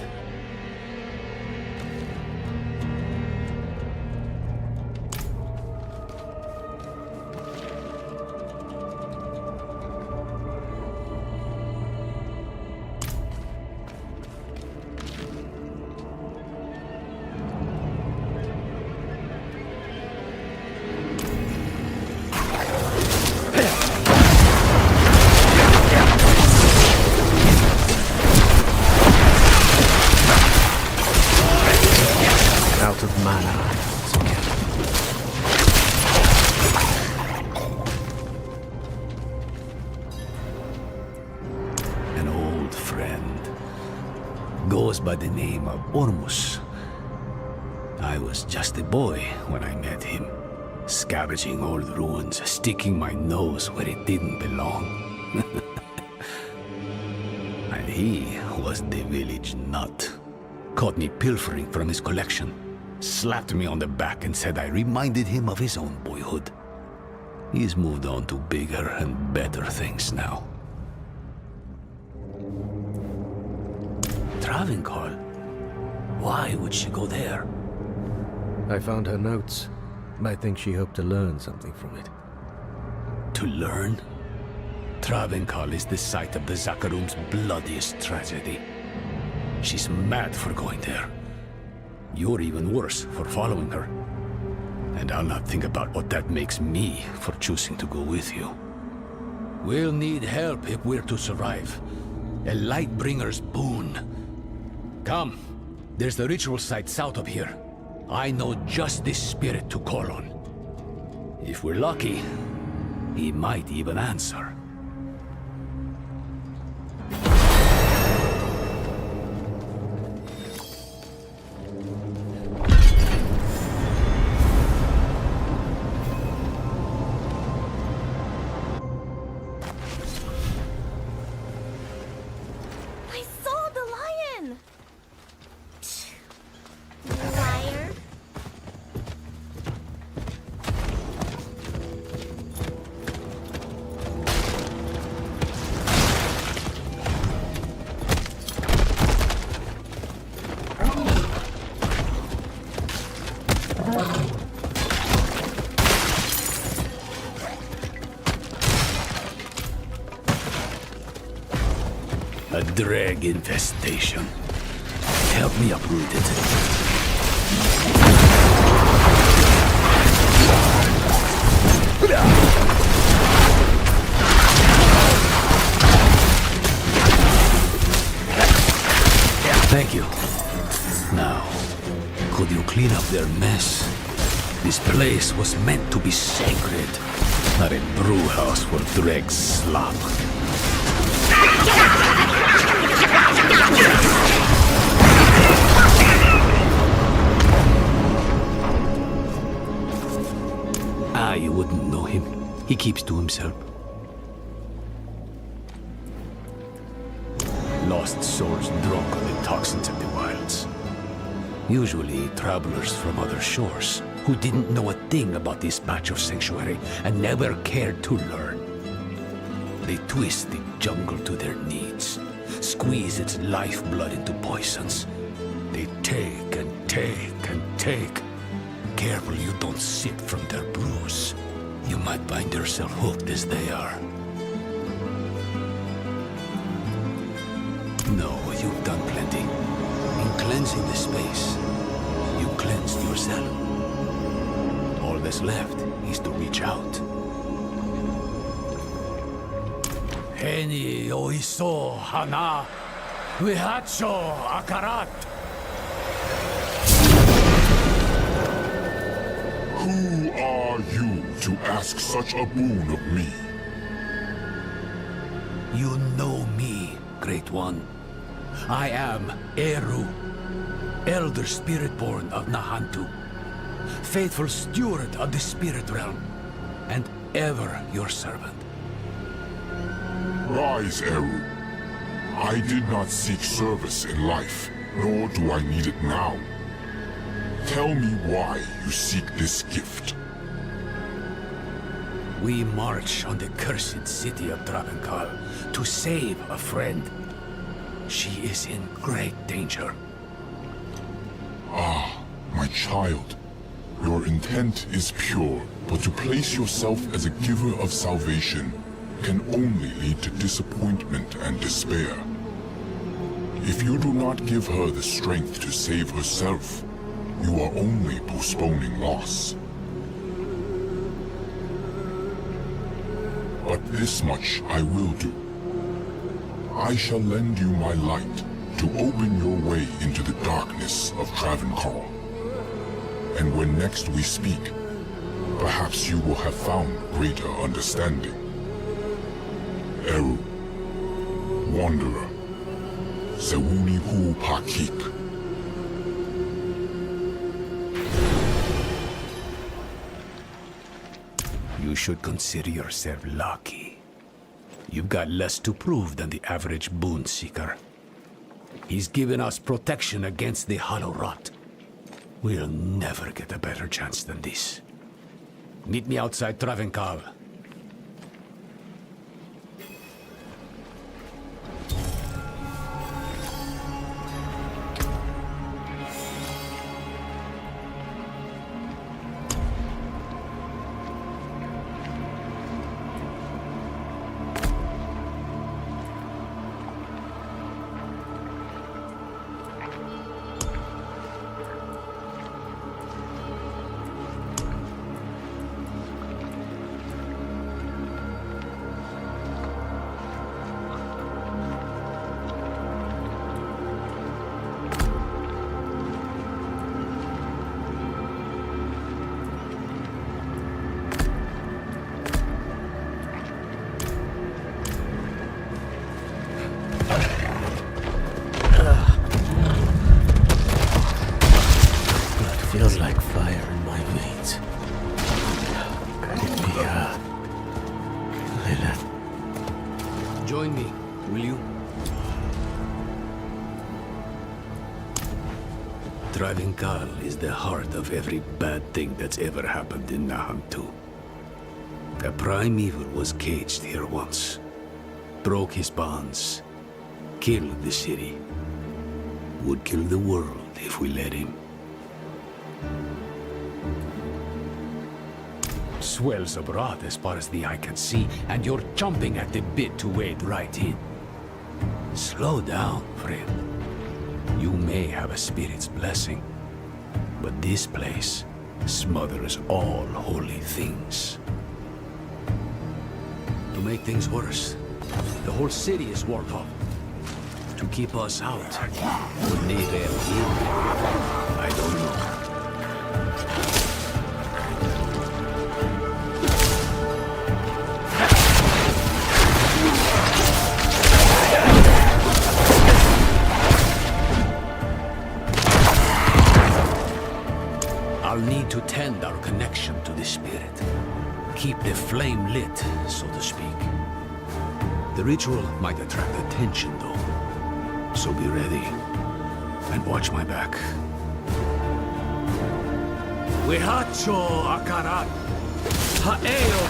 Out of mana. An old friend. Goes by the name of Ormus. I was just a boy when I met him. Scavenging old ruins, sticking my nose where it didn't belong. And he was the village nut. Caught me pilfering from his collection. Slapped me on the back and said I reminded him of his own boyhood. He's moved on to bigger and better things now. Travincal? Why would she go there? I found her notes. I think she hoped to learn something from it. To learn? Travincal is the site of the Zakarum's bloodiest tragedy. She's mad for going there. You're even worse for following her. And I'll not think about what that makes me for choosing to go with you. We'll need help if we're to survive. A Lightbringer's boon. Come, there's the ritual site south of here. I know just this spirit to call on. If we're lucky, he might even answer. I saw the lion! Liar. A drag infestation. Help me uproot it. Thank you. Now, could you clean up their mess? This place was meant to be sacred, not a brew house for dreg slop. You wouldn't know him. He keeps to himself. Lost souls drunk on the toxins of the wilds. Usually travelers from other shores who didn't know a thing about this patch of sanctuary and never cared to learn. They twist the jungle to their needs, squeeze its lifeblood into poisons. They take and take and take. Careful you don't sip from their brews. You might find yourself hooked as they are. No, you've done plenty. In cleansing the space, you cleansed yourself. All that's left is to reach out. Heni oiso hana vihacho akarat. Who are you to ask such a boon of me? You know me, Great One. I am Eru, Elder Spiritborn of Nahantu, faithful steward of the Spirit Realm, and ever your servant. Rise, Eru. I did not seek service in life, nor do I need it now. Tell me why you seek this gift. We march on the cursed city of Travenkal to save a friend. She is in great danger. Ah, my child. Your intent is pure, but to place yourself as a giver of salvation can only lead to disappointment and despair. If you do not give her the strength to save herself, you are only postponing loss. But this much I will do. I shall lend you my light to open your way into the darkness of Travenkal. And when next we speak, perhaps you will have found greater understanding. Eru, Wanderer, Sewuni Hu Pakik. You should consider yourself lucky. You've got less to prove than the average boon seeker. He's given us protection against the hollow rot. We'll never get a better chance than this. Meet me outside Travenkal. Feels like fire in my veins. Could it be, Lilith? Join me, will you? Travenkal is the heart of every bad thing that's ever happened in Nahantu. A primeval was caged here once, broke his bonds, killed the city, would kill the world if we let him. Swells abroad as far as the eye can see, and you're chomping at the bit to wade right in. Slow down, friend. You may have a spirit's blessing, but this place smothers all holy things. To make things worse, the whole city is walled up. To keep us out, would need them in. I don't know. I'll need to tend our connection to the spirit. Keep the flame lit, so to speak. The ritual might attract attention, though. So be ready, and watch my back. Wehacho akarat, haeo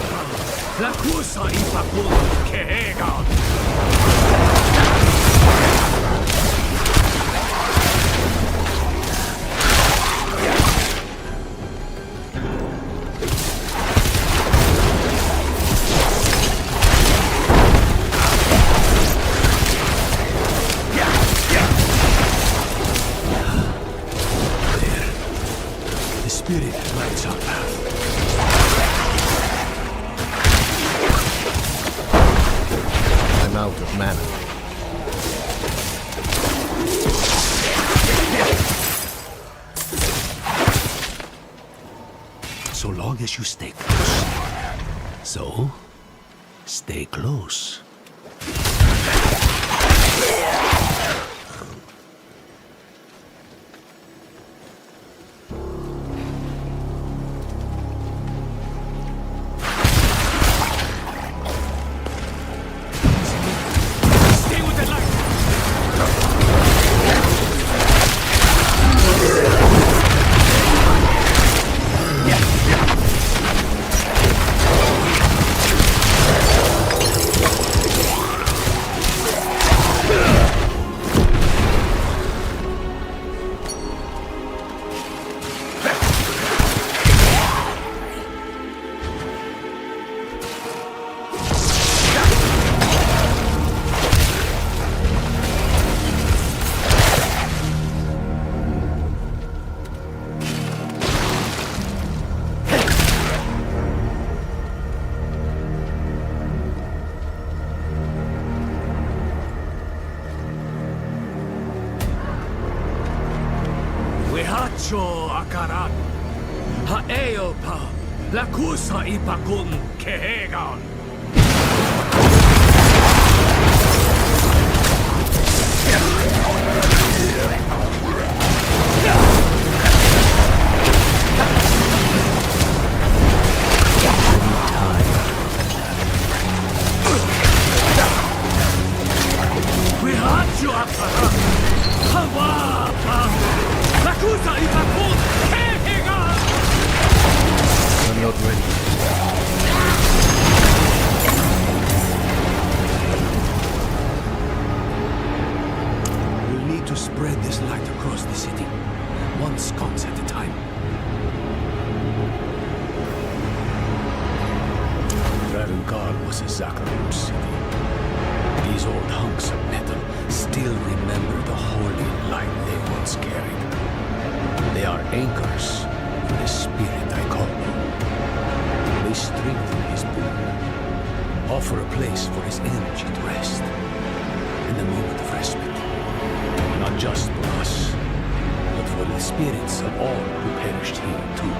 la kusa ipakun kehega. Spirit lights our path. I'm out of mana. So long as you stay close. So, stay close. Wehacho akarat, haeo pa, la kusa ipakun kehegan. Wehacho akarat, hawa pa. Lakusa ipakun kehegan! I'm not ready. We'll need to spread this light across the city, one sconce at a time. Ravenkar was a Zakharum city. These old hunks of metal still remember the holy light they once carried. They are anchors for the spirit I call them. They strengthen his boon, offer a place for his energy to rest, and a moment of respite. Not just for us, but for the spirits of all who perished here too.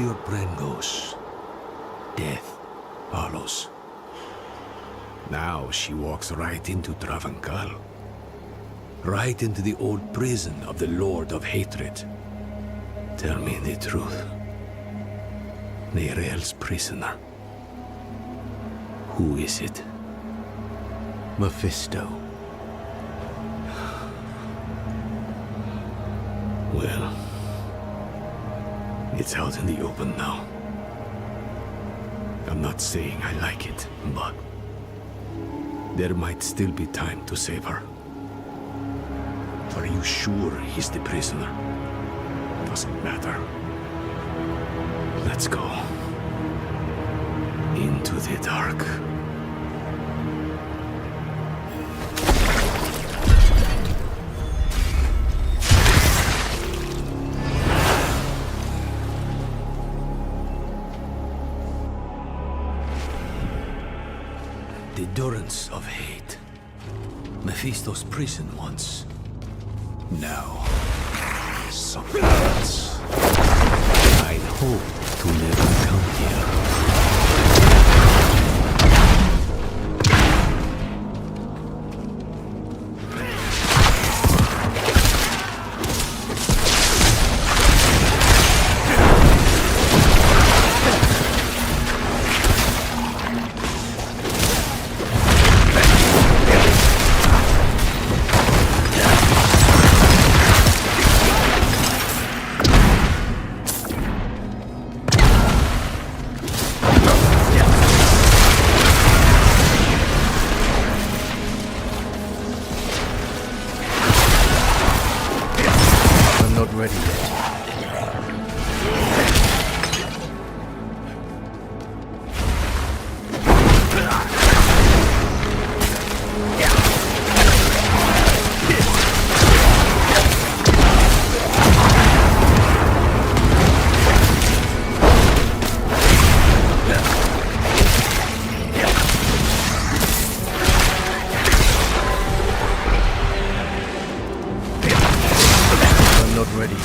your brain goes, death follows. Now she walks right into Travancal. Right into the old prison of the Lord of Hatred. Tell me the truth. Neirel's prisoner. Who is it? Mephisto. Well, it's out in the open now. I'm not saying I like it, but there might still be time to save her. Are you sure he's the prisoner? Doesn't matter. Let's go. Into the dark. The durance of hate. Mephisto's prison once. Now, something else. I'd hope to never come here. Not ready yet. Not ready yet.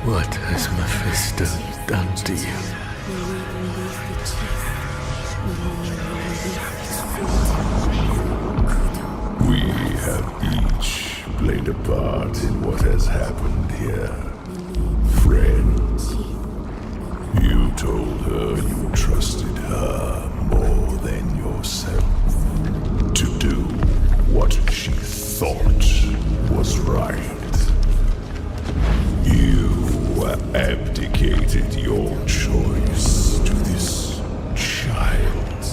What has Mephisto done to you? We have each played a part in what has happened here. Friend, you told her you trusted her more than yourself to do what she thought was right. abdicated your choice to this child.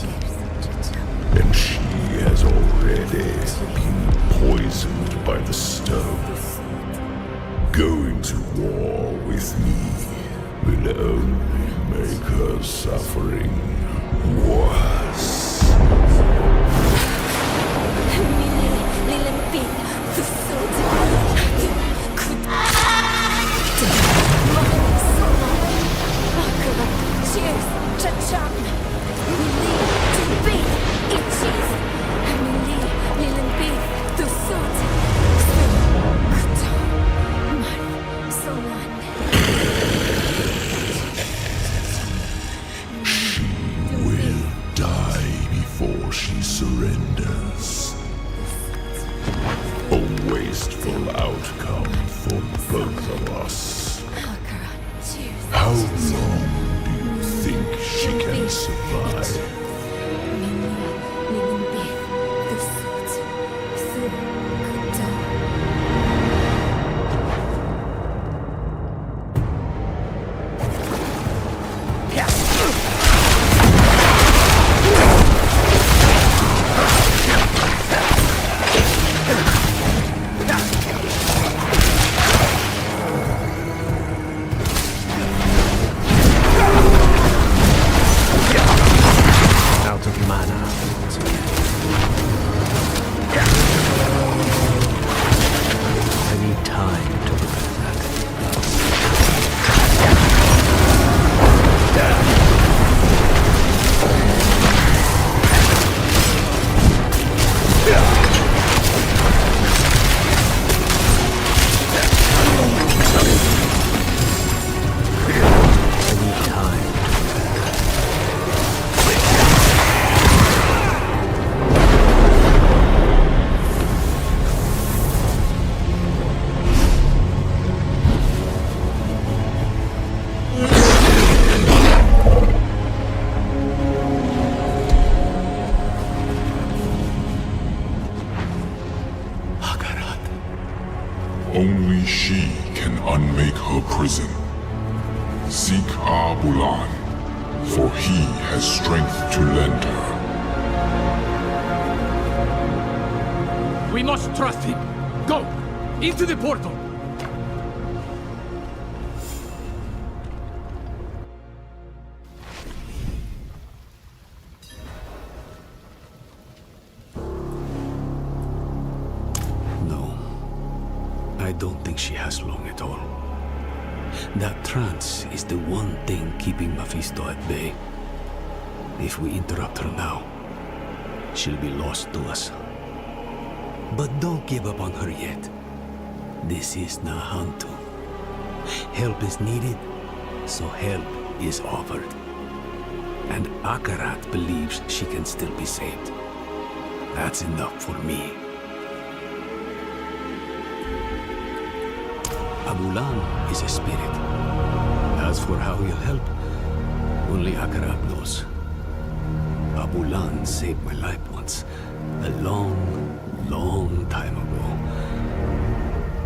And she has already been poisoned by the stone. Going to war with me will only make her suffering worse. She surrenders. A wasteful outcome for both of us. How long do you think she can survive? Only she can unmake her prison. Seek Abulan, for he has strength to lend her. We must trust him. Go! Into the portal! I don't think she has long at all. That trance is the one thing keeping Mephisto at bay. If we interrupt her now, she'll be lost to us. But don't give up on her yet. This is Nahantu. Help is needed, so help is offered. And Akarat believes she can still be saved. That's enough for me. Abulan is a spirit. As for how he'll help, only Akarat knows. Abulan saved my life once, a long, long time ago.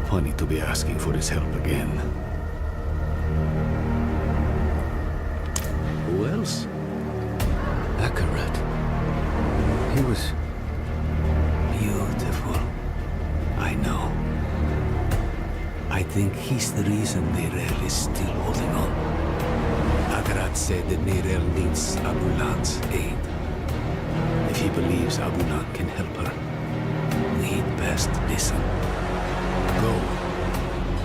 Funny to be asking for his help again. Who else? Akarat. He was beautiful. I know. I think he's the reason Nerel is still holding on. Akarat said that Nerel needs Abulan's aid. If he believes Abulan can help her, we'd best listen. Go.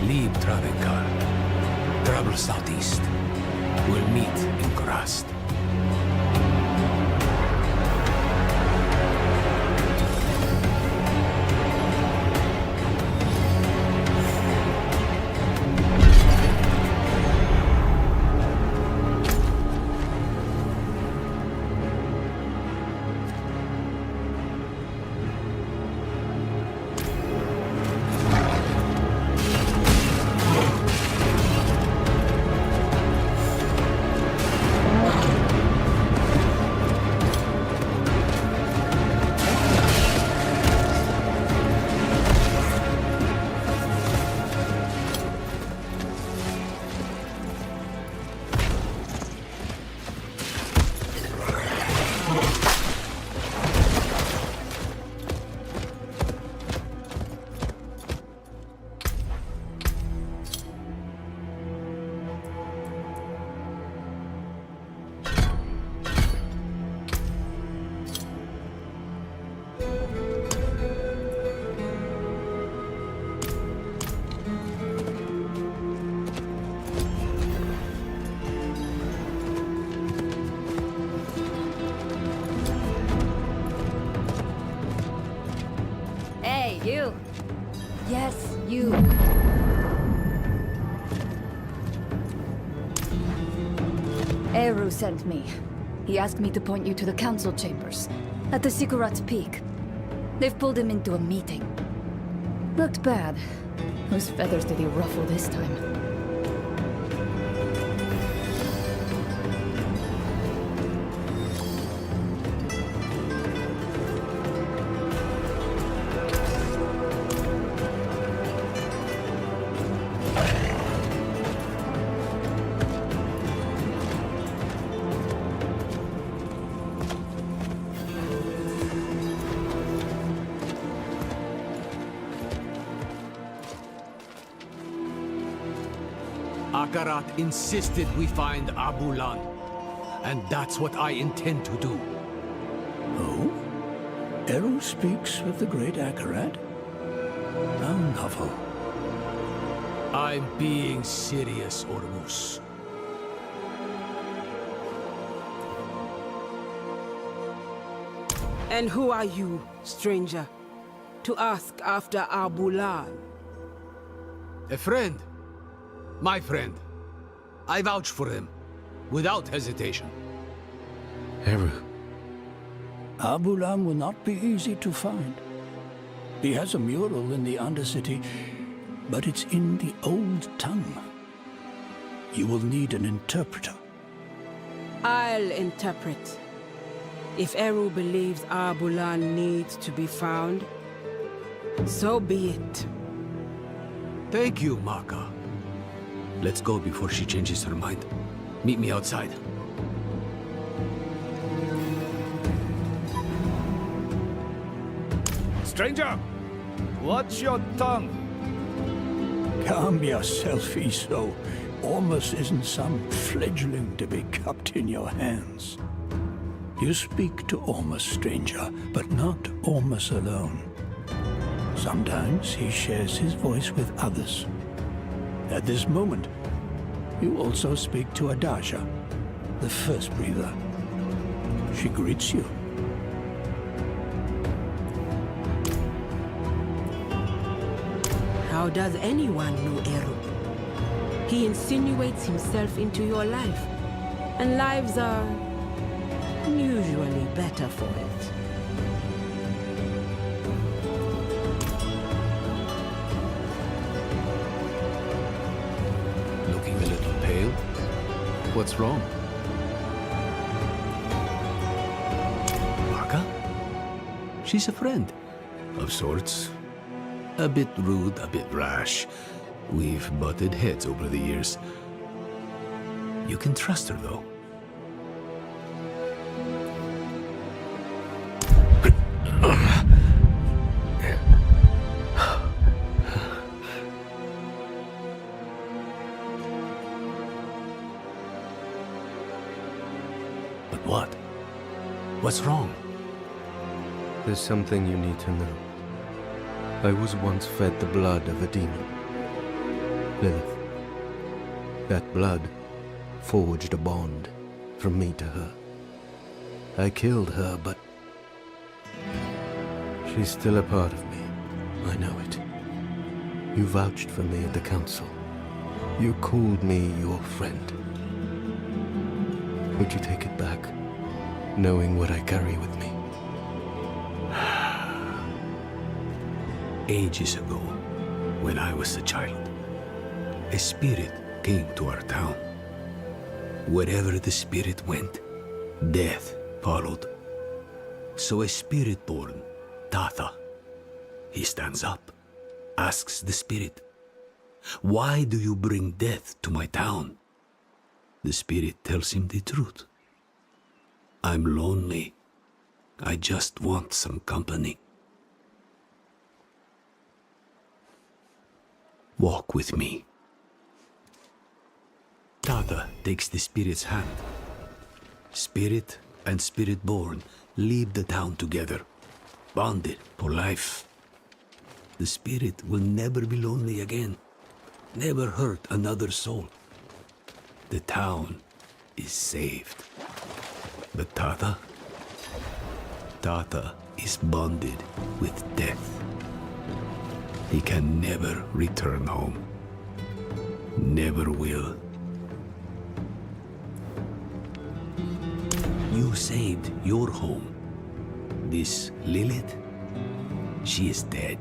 Leave Travenkar. Travel southeast. We'll meet in Korast. Eru sent me. He asked me to point you to the council chambers, at the Sikurat's Peak. They've pulled him into a meeting. Looked bad. Whose feathers did he ruffle this time? Akarat insisted we find Abulan, and that's what I intend to do. Oh? Eru speaks of the great Akarat? How novel. I'm being serious, Ormus. And who are you, stranger, to ask after Abulan? A friend. My friend. I vouch for him, without hesitation. Eru. Abulan will not be easy to find. He has a mural in the Undercity, but it's in the old tongue. You will need an interpreter. I'll interpret. If Eru believes Abulan needs to be found, so be it. Thank you, Maka. Let's go before she changes her mind. Meet me outside. Stranger! Watch your tongue! Calm yourself, Iso. Ormus isn't some fledgling to be cupped in your hands. You speak to Ormus, stranger, but not Ormus alone. Sometimes he shares his voice with others. At this moment, you also speak to Adaja, the first breather. She greets you. How does anyone know Eru? He insinuates himself into your life, and lives are usually better for it. Looking a little pale? What's wrong? Maka? She's a friend. Of sorts. A bit rude, a bit rash. We've butted heads over the years. You can trust her, though. But what? What's wrong? There's something you need to know. I was once fed the blood of a demon. Lilith. That blood forged a bond from me to her. I killed her, but she's still a part of me. I know it. You vouched for me at the council. You called me your friend. Would you take it back, knowing what I carry with me? Ages ago, when I was a child, a spirit came to our town. Wherever the spirit went, death followed. So a spirit born, Tatha, he stands up, asks the spirit, "Why do you bring death to my town?" The spirit tells him the truth. "I'm lonely. I just want some company. Walk with me." Tatha takes the spirit's hand. Spirit and spirit-born leave the town together, bonded for life. The spirit will never be lonely again, never hurt another soul. The town is saved. But Tatha is bonded with death. He can never return home. Never will. you saved your home. This Lilith, she is dead.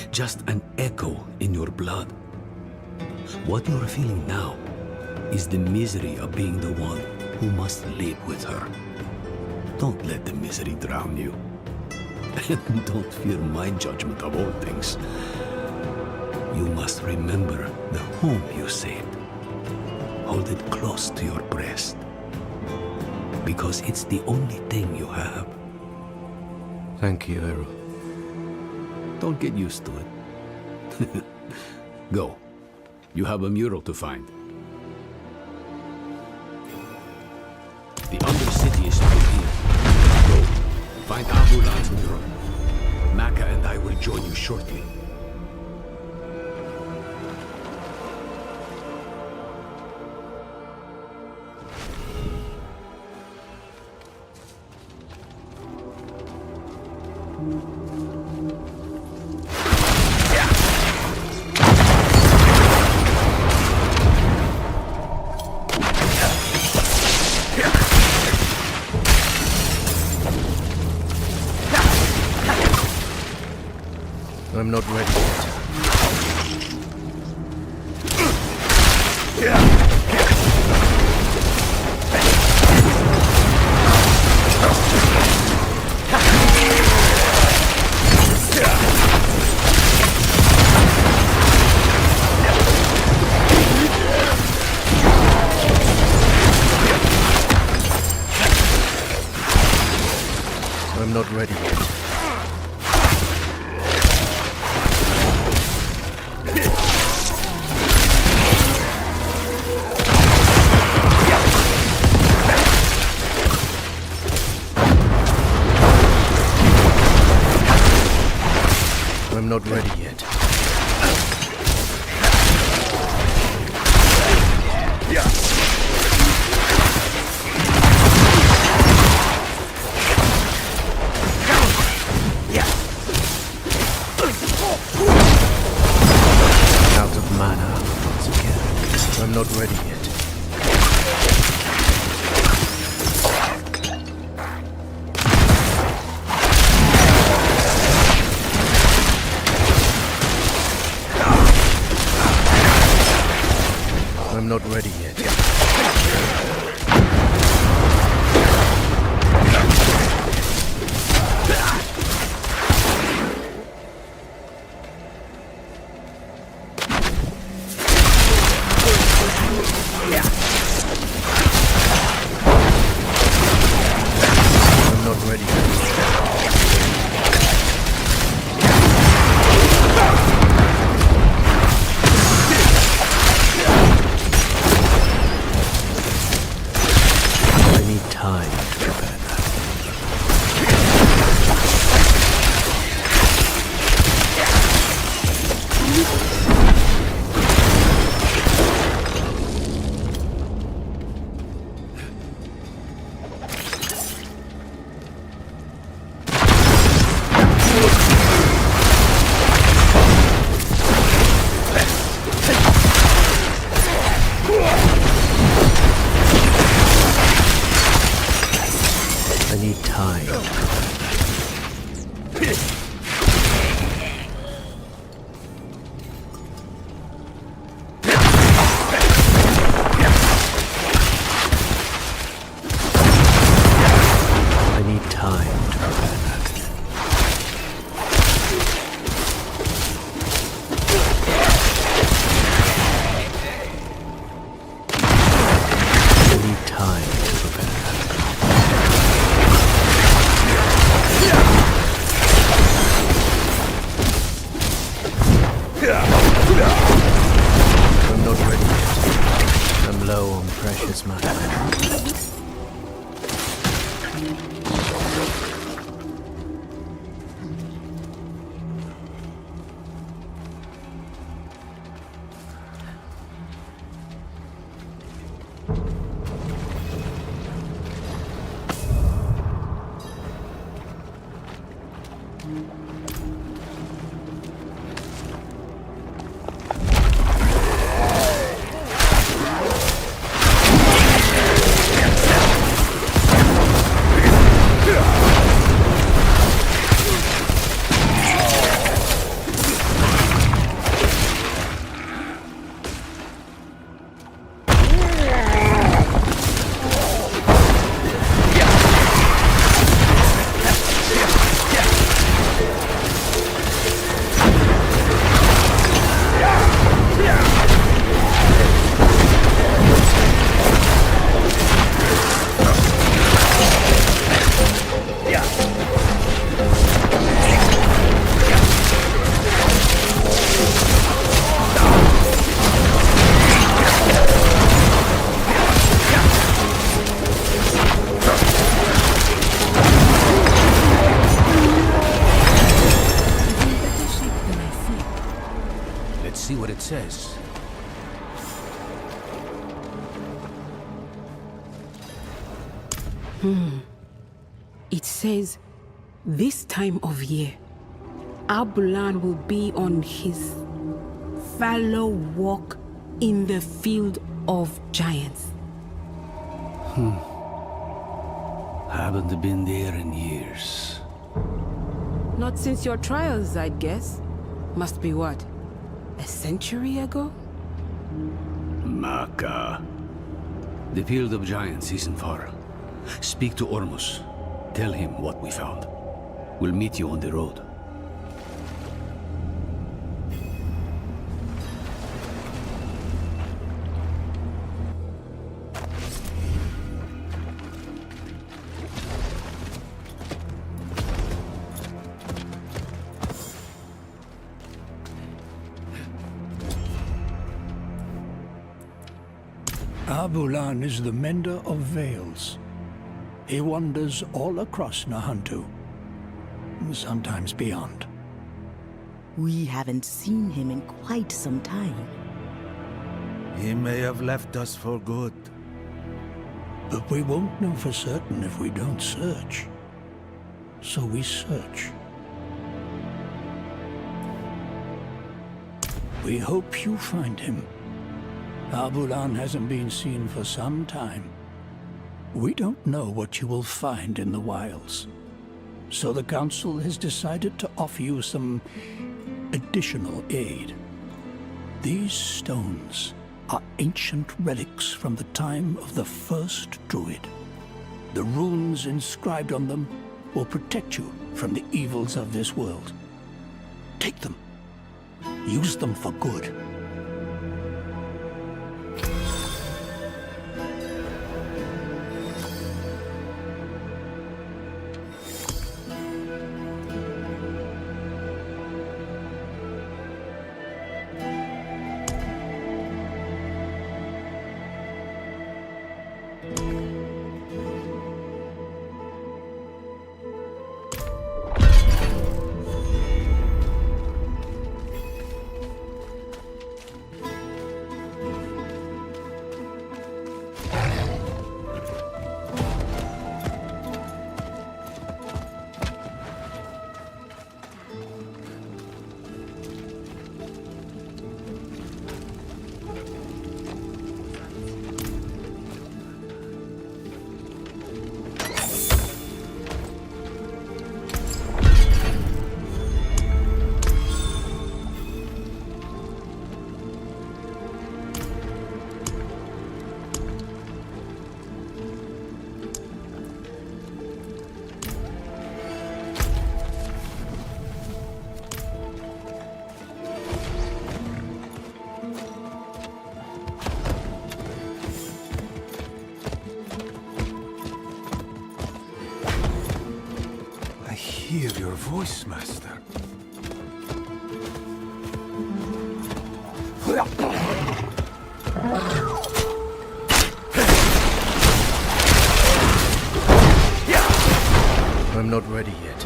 Just an echo in your blood. What you're feeling now is the misery of being the one who must live with her. Don't let the misery drown you. And don't fear my judgment of all things. You must remember the home you saved. Hold it close to your breast. Because it's the only thing you have. Thank you, Hero. Don't get used to it. Go. You have a mural to find. The Undercity is through here. Go. Find Abulan's mural. Maka and I will join you shortly. I'm not ready yet. I'm not ready yet. I'm not ready yet. Out of mana once again. I'm not ready yet. I'm not ready yet. I'm not ready yet. Time to prepare that. I need time. I need time to prepare that. I need time to prepare that. I'm not ready yet. I'm low on precious matter. it says. It says, this time of year, Abulan will be on his fallow walk in the field of giants. Haven't been there in years. Not since your trials, I'd guess. Must be what? A century ago? Maka. The field of giants isn't far. Speak to Ormus. Tell him what we found. We'll meet you on the road. Abulan is the mender of veils. He wanders all across Nahantu, sometimes beyond. We haven't seen him in quite some time. He may have left us for good. But we won't know for certain if we don't search. So we search. We hope you find him. Abulan hasn't been seen for some time. We don't know what you will find in the wilds. So the Council has decided to offer you some additional aid. These stones are ancient relics from the time of the first Druid. The runes inscribed on them will protect you from the evils of this world. Take them. Use them for good. Hear your voice, Master. I'm not ready yet.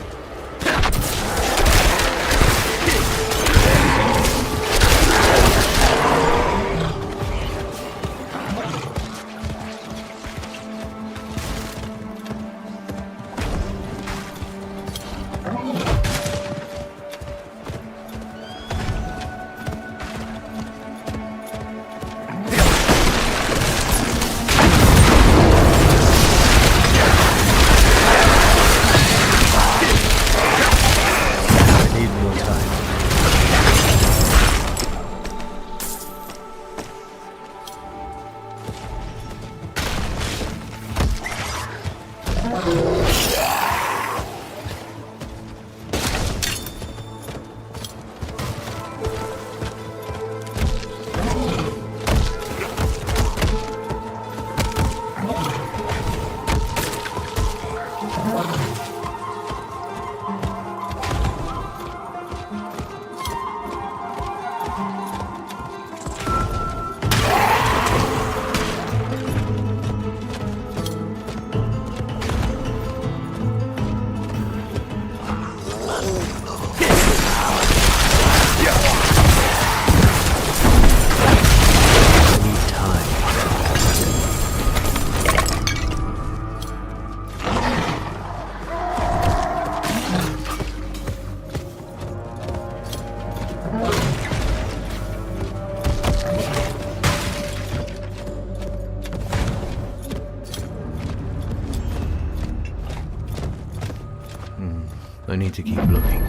I need to keep looking.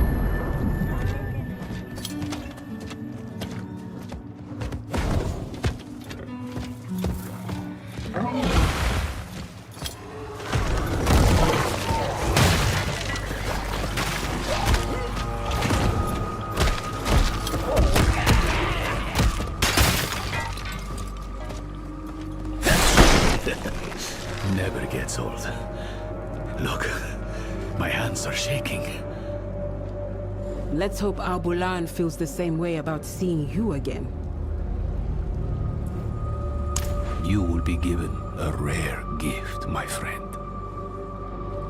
Never gets old. Look, my hands are shaking. Let's hope Abulan feels the same way about seeing you again. You will be given a rare gift, my friend.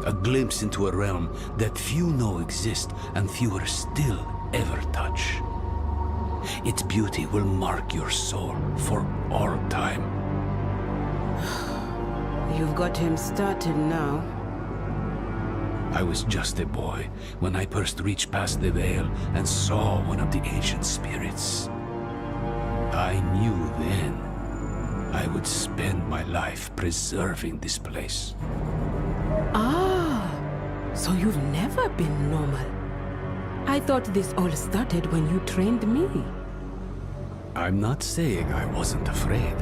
A glimpse into a realm that few know exist and fewer still ever touch. Its beauty will mark your soul for all time. You've got him started now. I was just a boy when I first reached past the veil and saw one of the ancient spirits. I knew then I would spend my life preserving this place. Ah, so you've never been normal. I thought this all started when you trained me. I'm not saying I wasn't afraid.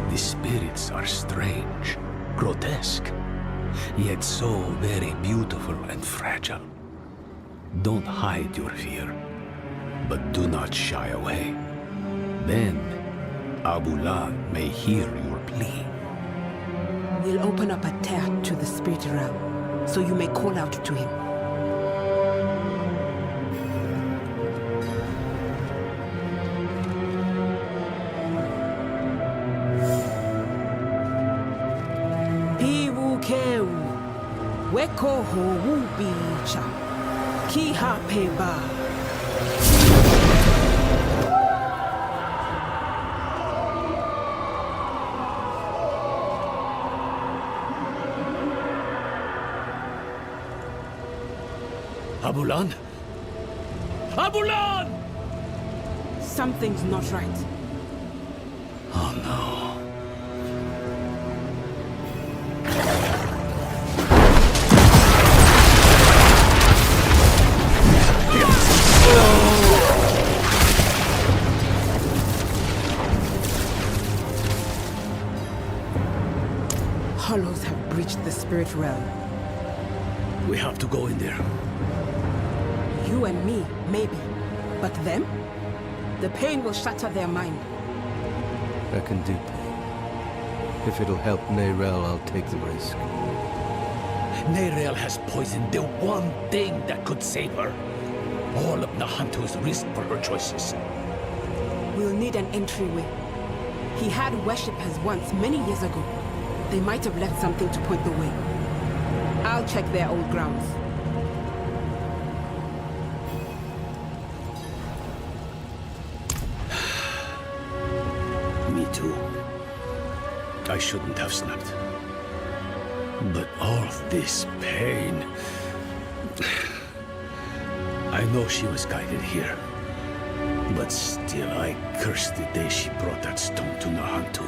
The spirits are strange, grotesque, yet so very beautiful and fragile. Don't hide your fear, but do not shy away. Then, Abulan may hear your plea. We'll open up a tear to the spirit realm, so you may call out to him. Piwukeu, weko ho wubicha, kiha peba. Abulan? Abulan! Something's not right. Oh no. Hollows have breached the spirit realm. We have to go in there. You and me, maybe. But them? The pain will shatter their mind. I can do pain. If it'll help Neyrel, I'll take the risk. Neyrel has poisoned the one thing that could save her. All of Nahantu's risk for her choices. We'll need an entryway. He had worshippers once, many years ago. They might have left something to point the way. I'll check their old grounds. Me too. I shouldn't have snapped. But all of this pain... I know she was guided here. But still, I curse the day she brought that stone to Nahantu.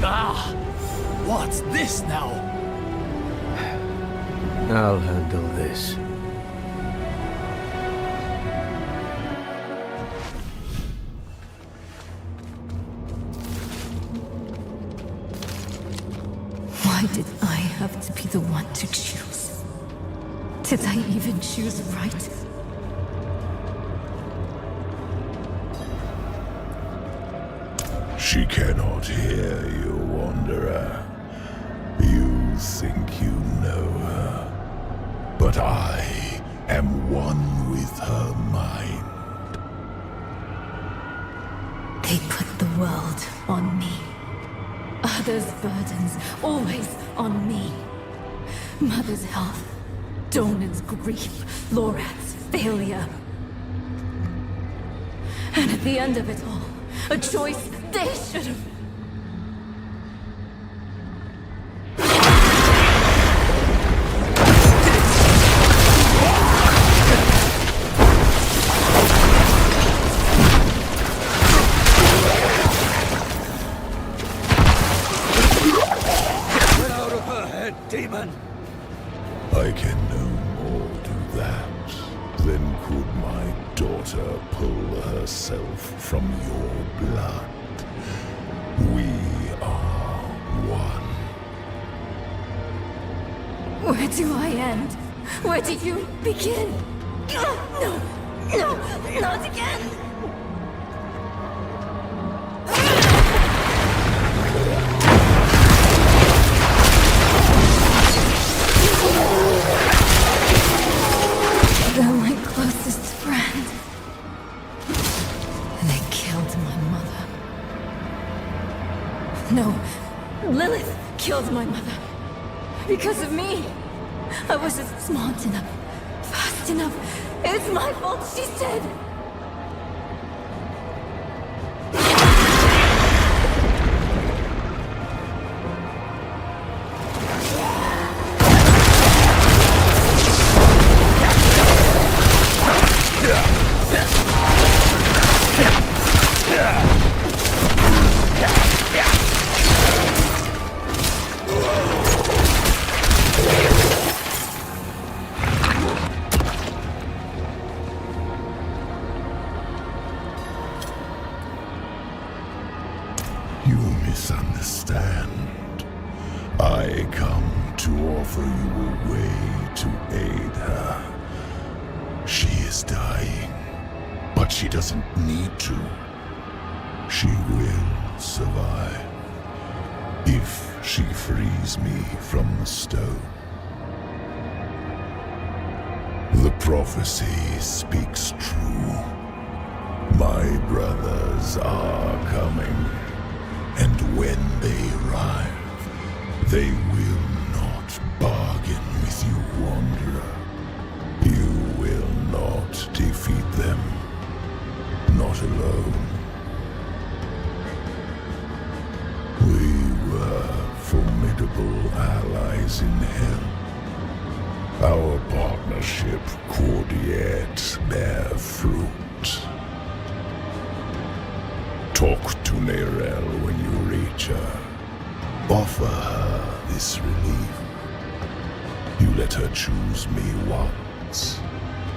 Ah! What's this now? I'll handle this. Why did I have to be the one to choose? Did I even choose right? She cannot hear you, Wanderer. You think you know her, but I am one with her mind. They put the world on me. Others' burdens, always on me. Mother's health, Donan's grief, Lorat's failure. And at the end of it all, a choice they should have... that, then could my daughter pull herself from your blood? We are one. Where do I end? Where do you begin? No, not again! They're my closest friend. They killed my mother. No, Lilith killed my mother. Because of me. I wasn't smart enough, fast enough. It's my fault she's dead. You misunderstand. I come to offer you a way to aid her. She is dying, but she doesn't need to. She will survive if she frees me from the stone. The prophecy speaks true. My brothers are coming. And when they arrive, they will not bargain with you, Wanderer. You will not defeat them. Not alone. We were formidable allies in hell. Our partnership could yet bear fruit. Talk to Neyrelle when you reach her. Offer her this relief. You let her choose me once.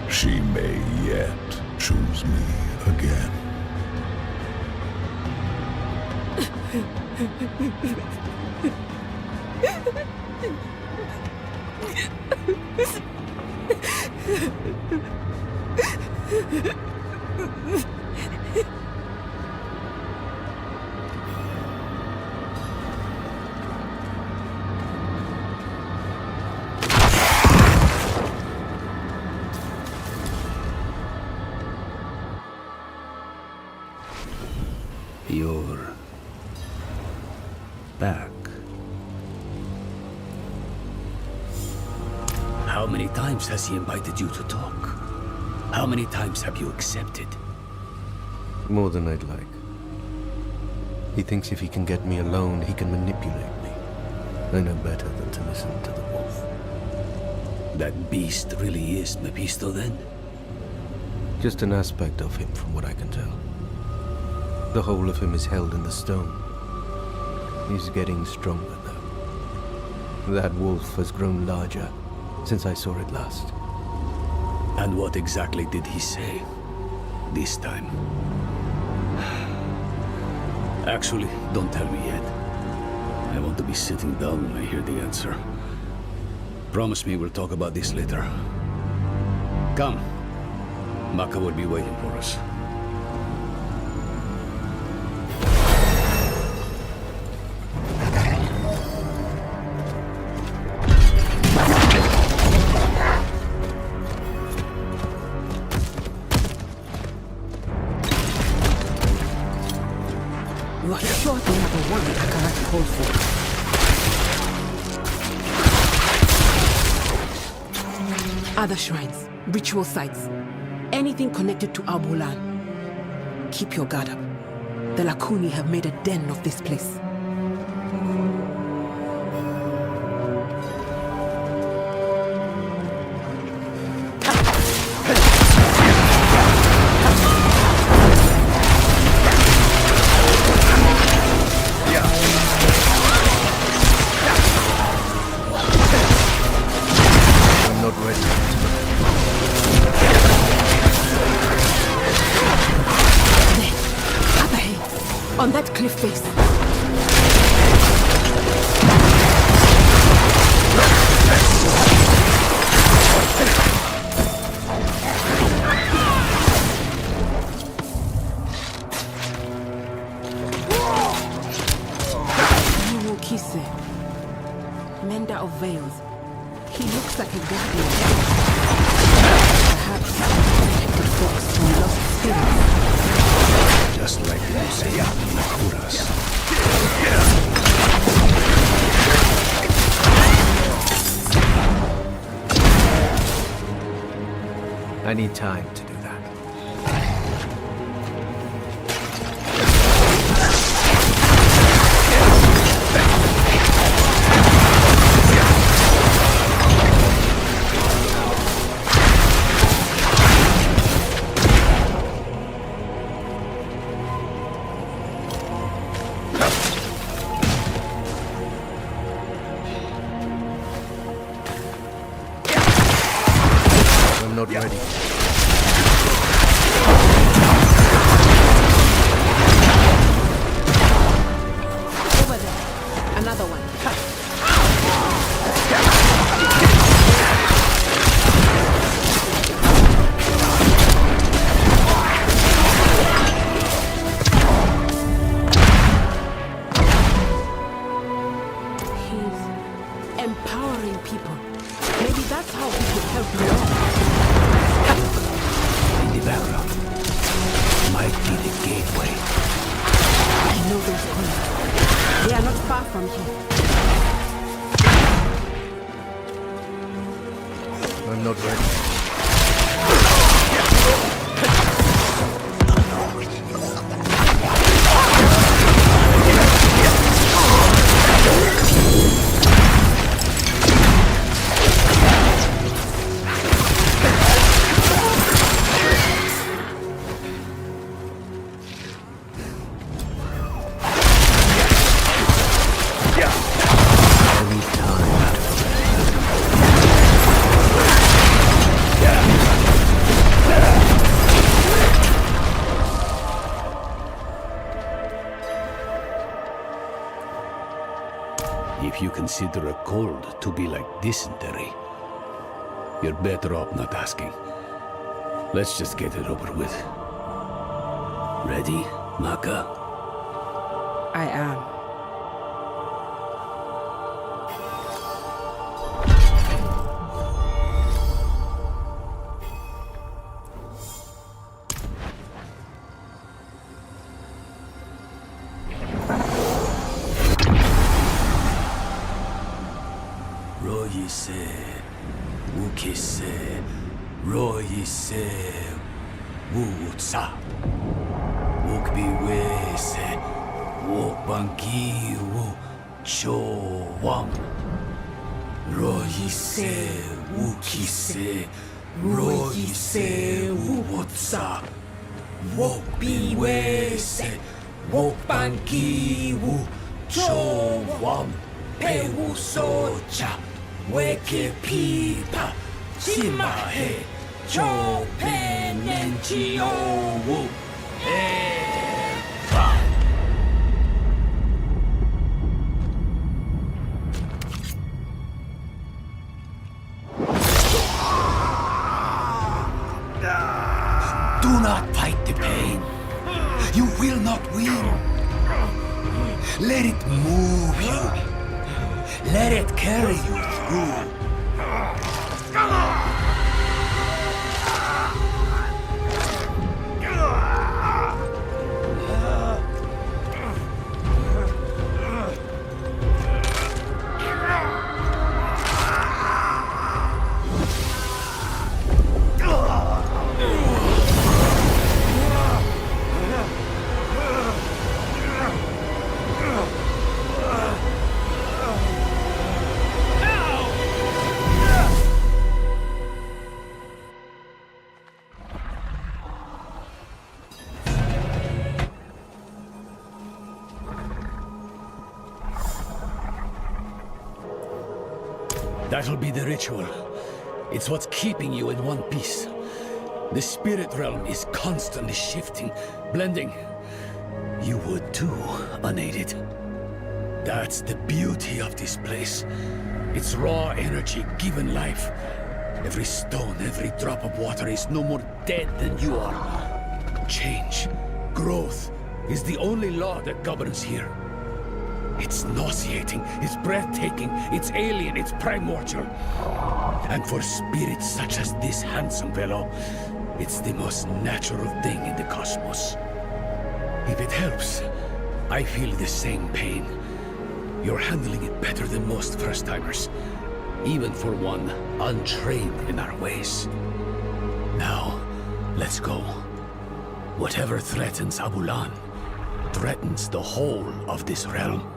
She may yet choose me again. You're back. How many times has he invited you to talk? How many times have you accepted? More than I'd like. He thinks if he can get me alone, he can manipulate me. I know better than to listen to the wolf. That beast really is Mephisto, then? Just an aspect of him, from what I can tell. The whole of him is held in the stone. He's getting stronger, though. That wolf has grown larger since I saw it last. And what exactly did he say this time? Actually, don't tell me yet. I want to be sitting down when I hear the answer. Promise me we'll talk about this later. Come. Maka will be waiting for us. You are sure they have a warrant Akaraki called for? Other shrines, ritual sites, anything connected to Abulan. Keep your guard up. The Lakuni have made a den of this place. I'm not ready. On that cliff face. Kise, mender of veils. He looks like a guardian. Perhaps a protected fox from lost spirits. Just like the Musea Nakuras. I need time to do that. I'm not ready. Over there. Another one. He's empowering people. Maybe that's how he could help me. In the background might be the gateway. I know those corners. They are not far from here. I'm not ready. If you consider a cold to be like dysentery, you're better off not asking. Let's just get it over with. Ready, Maka? I am. Royise, Wukise, Royise, Wutsa, Wukbiwese, Wokbanki, Chowam. Royise, Wukise, Royise, Wutsa, Wokbiwese, Wokbanki, Chowam. Pewu socha, weke pipa, chimahe, chope nenchiowu, eva. Do not fight the pain. You will not win. Let it move you. Let it carry you through. That'll be the ritual. It's what's keeping you in one piece. The spirit realm is constantly shifting, blending. You would too, unaided. That's the beauty of this place. It's raw energy given life. Every stone, every drop of water is no more dead than you are. Change, growth, is the only law that governs here. It's nauseating, it's breathtaking, it's alien, it's primordial. And for spirits such as this handsome fellow, it's the most natural thing in the cosmos. If it helps, I feel the same pain. You're handling it better than most first-timers, even for one untrained in our ways. Now, let's go. Whatever threatens Abulan, threatens the whole of this realm.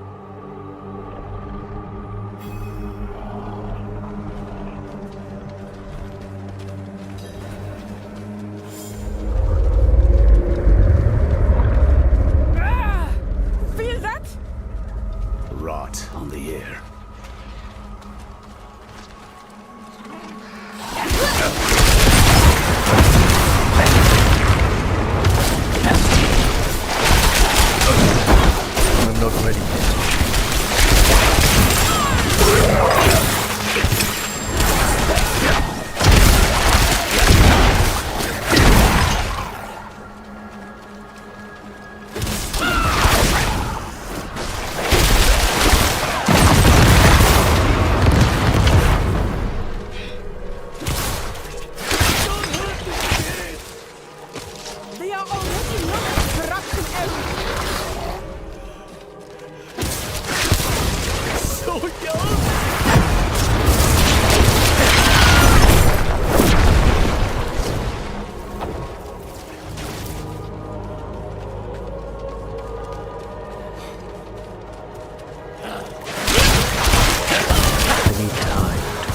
Feel that? Rot on the air. I'm not ready yet. They are already not corruption everywhere. So young! I need time to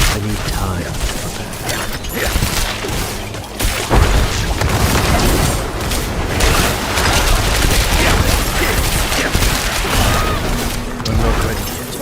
I need time to prepare. I'm not ready yet.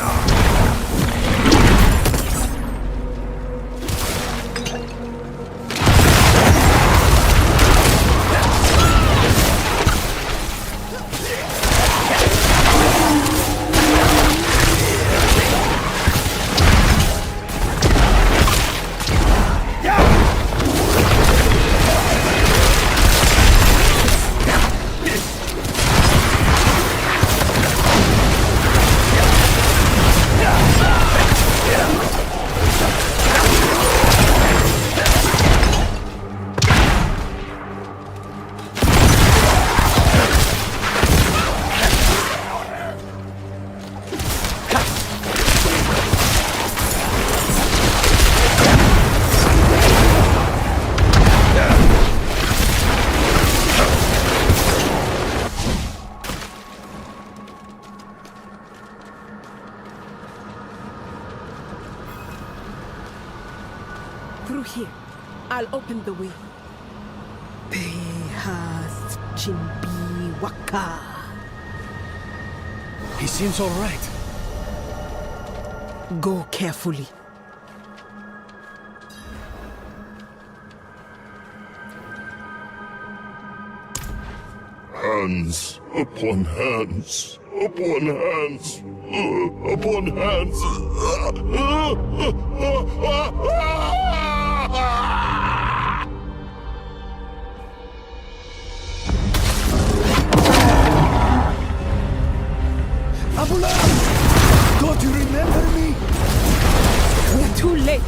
Through here. I'll open the way. Behas Chimbi Waka. He seems all right. Go carefully. Hands upon hands, upon hands, upon hands. Abulan! Don't you remember me? We're too late.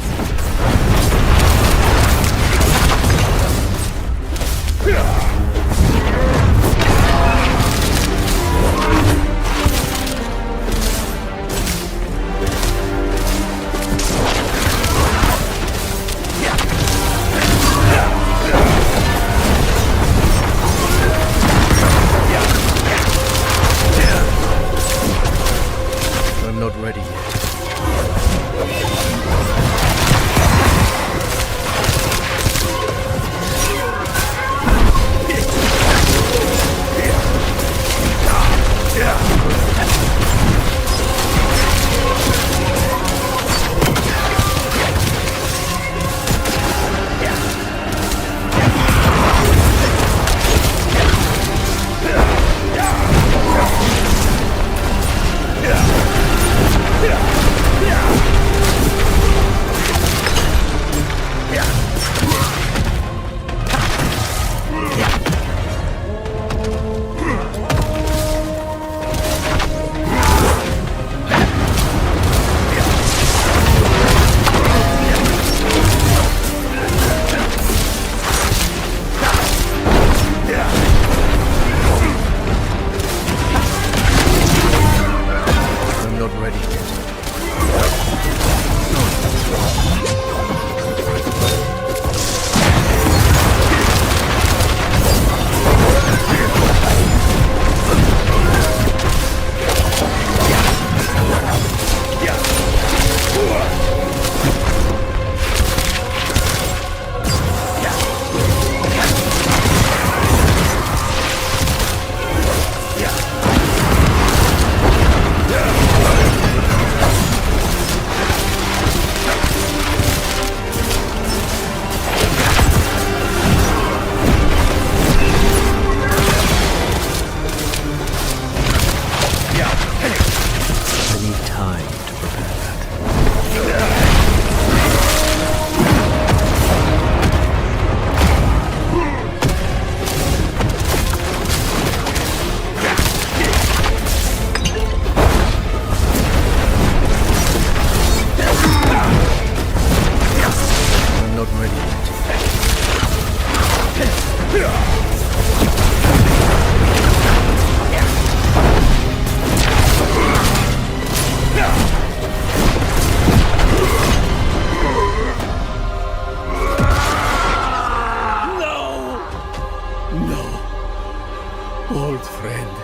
Old friend.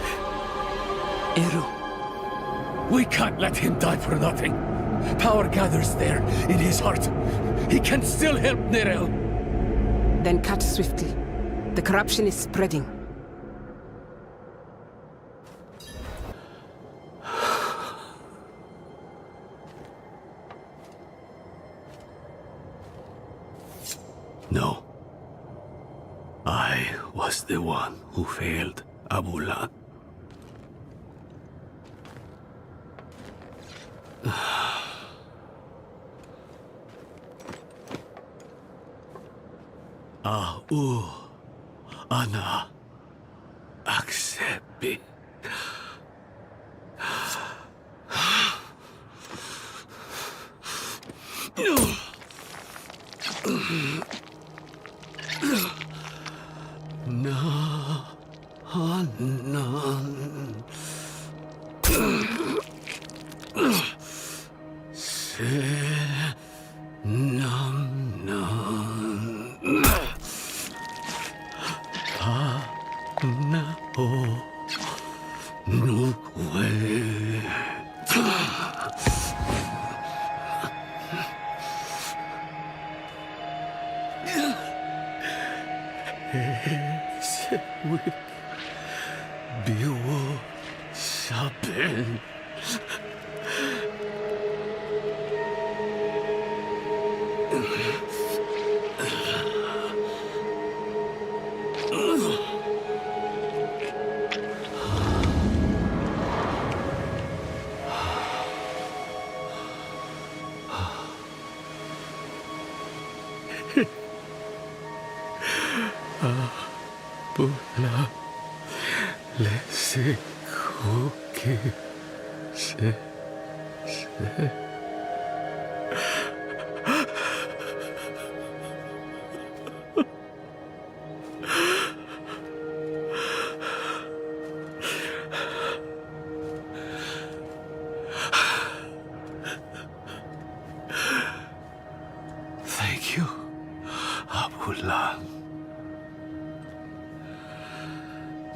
Eru. We can't let him die for nothing. Power gathers there, in his heart. He can still help Nirel. Then cut swiftly. The corruption is spreading. No. I was the one who failed Abulan. Ana accept. Abula lese kuki se. Thank you, Abula.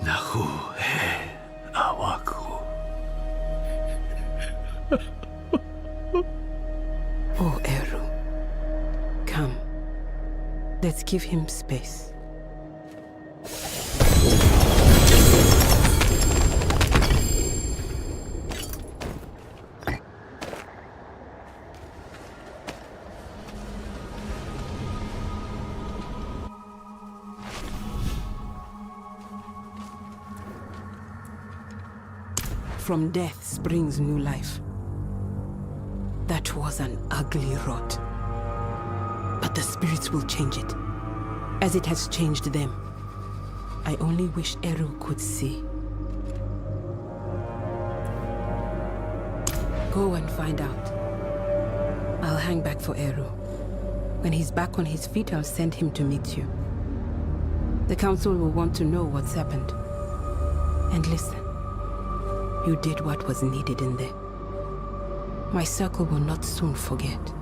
Nahu he awaku. Oh, Eru. Come. Let's give him space. From death springs new life. That was an ugly rot. But the spirits will change it, as it has changed them. I only wish Eru could see. Go and find out. I'll hang back for Eru. When he's back on his feet, I'll send him to meet you. The council will want to know what's happened. And listen. You did what was needed in there. My circle will not soon forget.